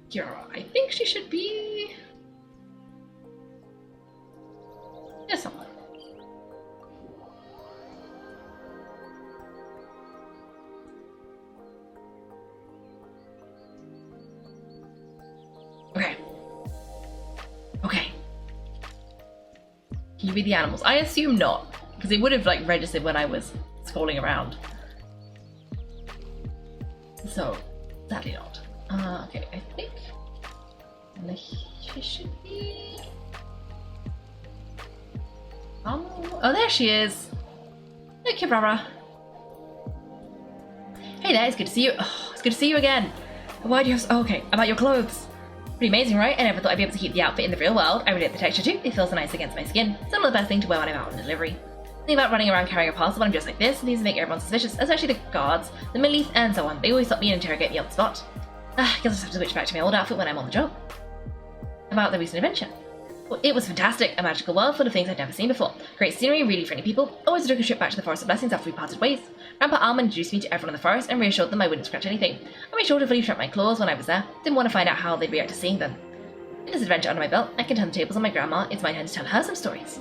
Kiara? I think she should be here somewhere. Okay. Can you read the animals? I assume not, because it would have like registered when I was scrolling around. So, sadly not. Okay, I think she should be... Oh, there she is. Look, Barbara. Hey there, it's good to see you. Oh, it's good to see you again. Why do you have... Oh, okay, about your clothes. Pretty amazing, right? I never thought I'd be able to keep the outfit in the real world. I really like the texture too. It feels so nice against my skin. It's not the best thing to wear when I'm out on delivery. Think about running around carrying a parcel when I'm dressed like this. These make everyone suspicious, especially the guards, the milice, and so on. They always stop me and interrogate me on the spot. I guess I'll just have to switch back to my old outfit when I'm on the job. About the recent adventure. Well, it was fantastic. A magical world full of things I'd never seen before. Great scenery, really friendly people. Always took a trip back to the Forest of Blessings after we parted ways. Grandpa Almond introduced me to everyone in the forest and reassured them I wouldn't scratch anything. I made sure to fully shut my claws when I was there. Didn't want to find out how they'd react to seeing them. With this adventure under my belt, I can turn the tables on my grandma. It's my turn to tell her some stories.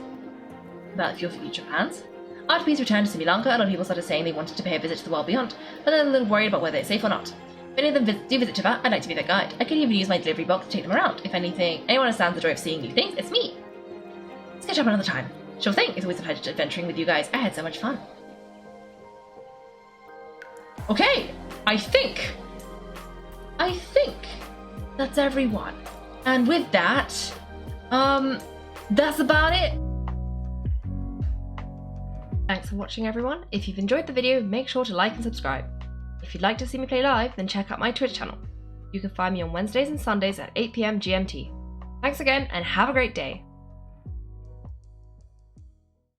About your future plans. After peace returned to Simulanka, a lot of people started saying they wanted to pay a visit to the world beyond, but they're a little worried about whether it's safe or not. If any of them do visit Tibet, I'd like to be their guide. I could even use my delivery box to take them around. If anyone understands the joy of seeing new things, it's me. Let's catch up another time. Sure thing, it's always a pleasure adventuring with you guys. I had so much fun. Okay, I think that's everyone. And with that, that's about it. Thanks for watching, everyone. If you've enjoyed the video, make sure to like and subscribe. If you'd like to see me play live, then check out my Twitch channel. You can find me on Wednesdays and Sundays at 8 PM GMT. Thanks again, and have a great day.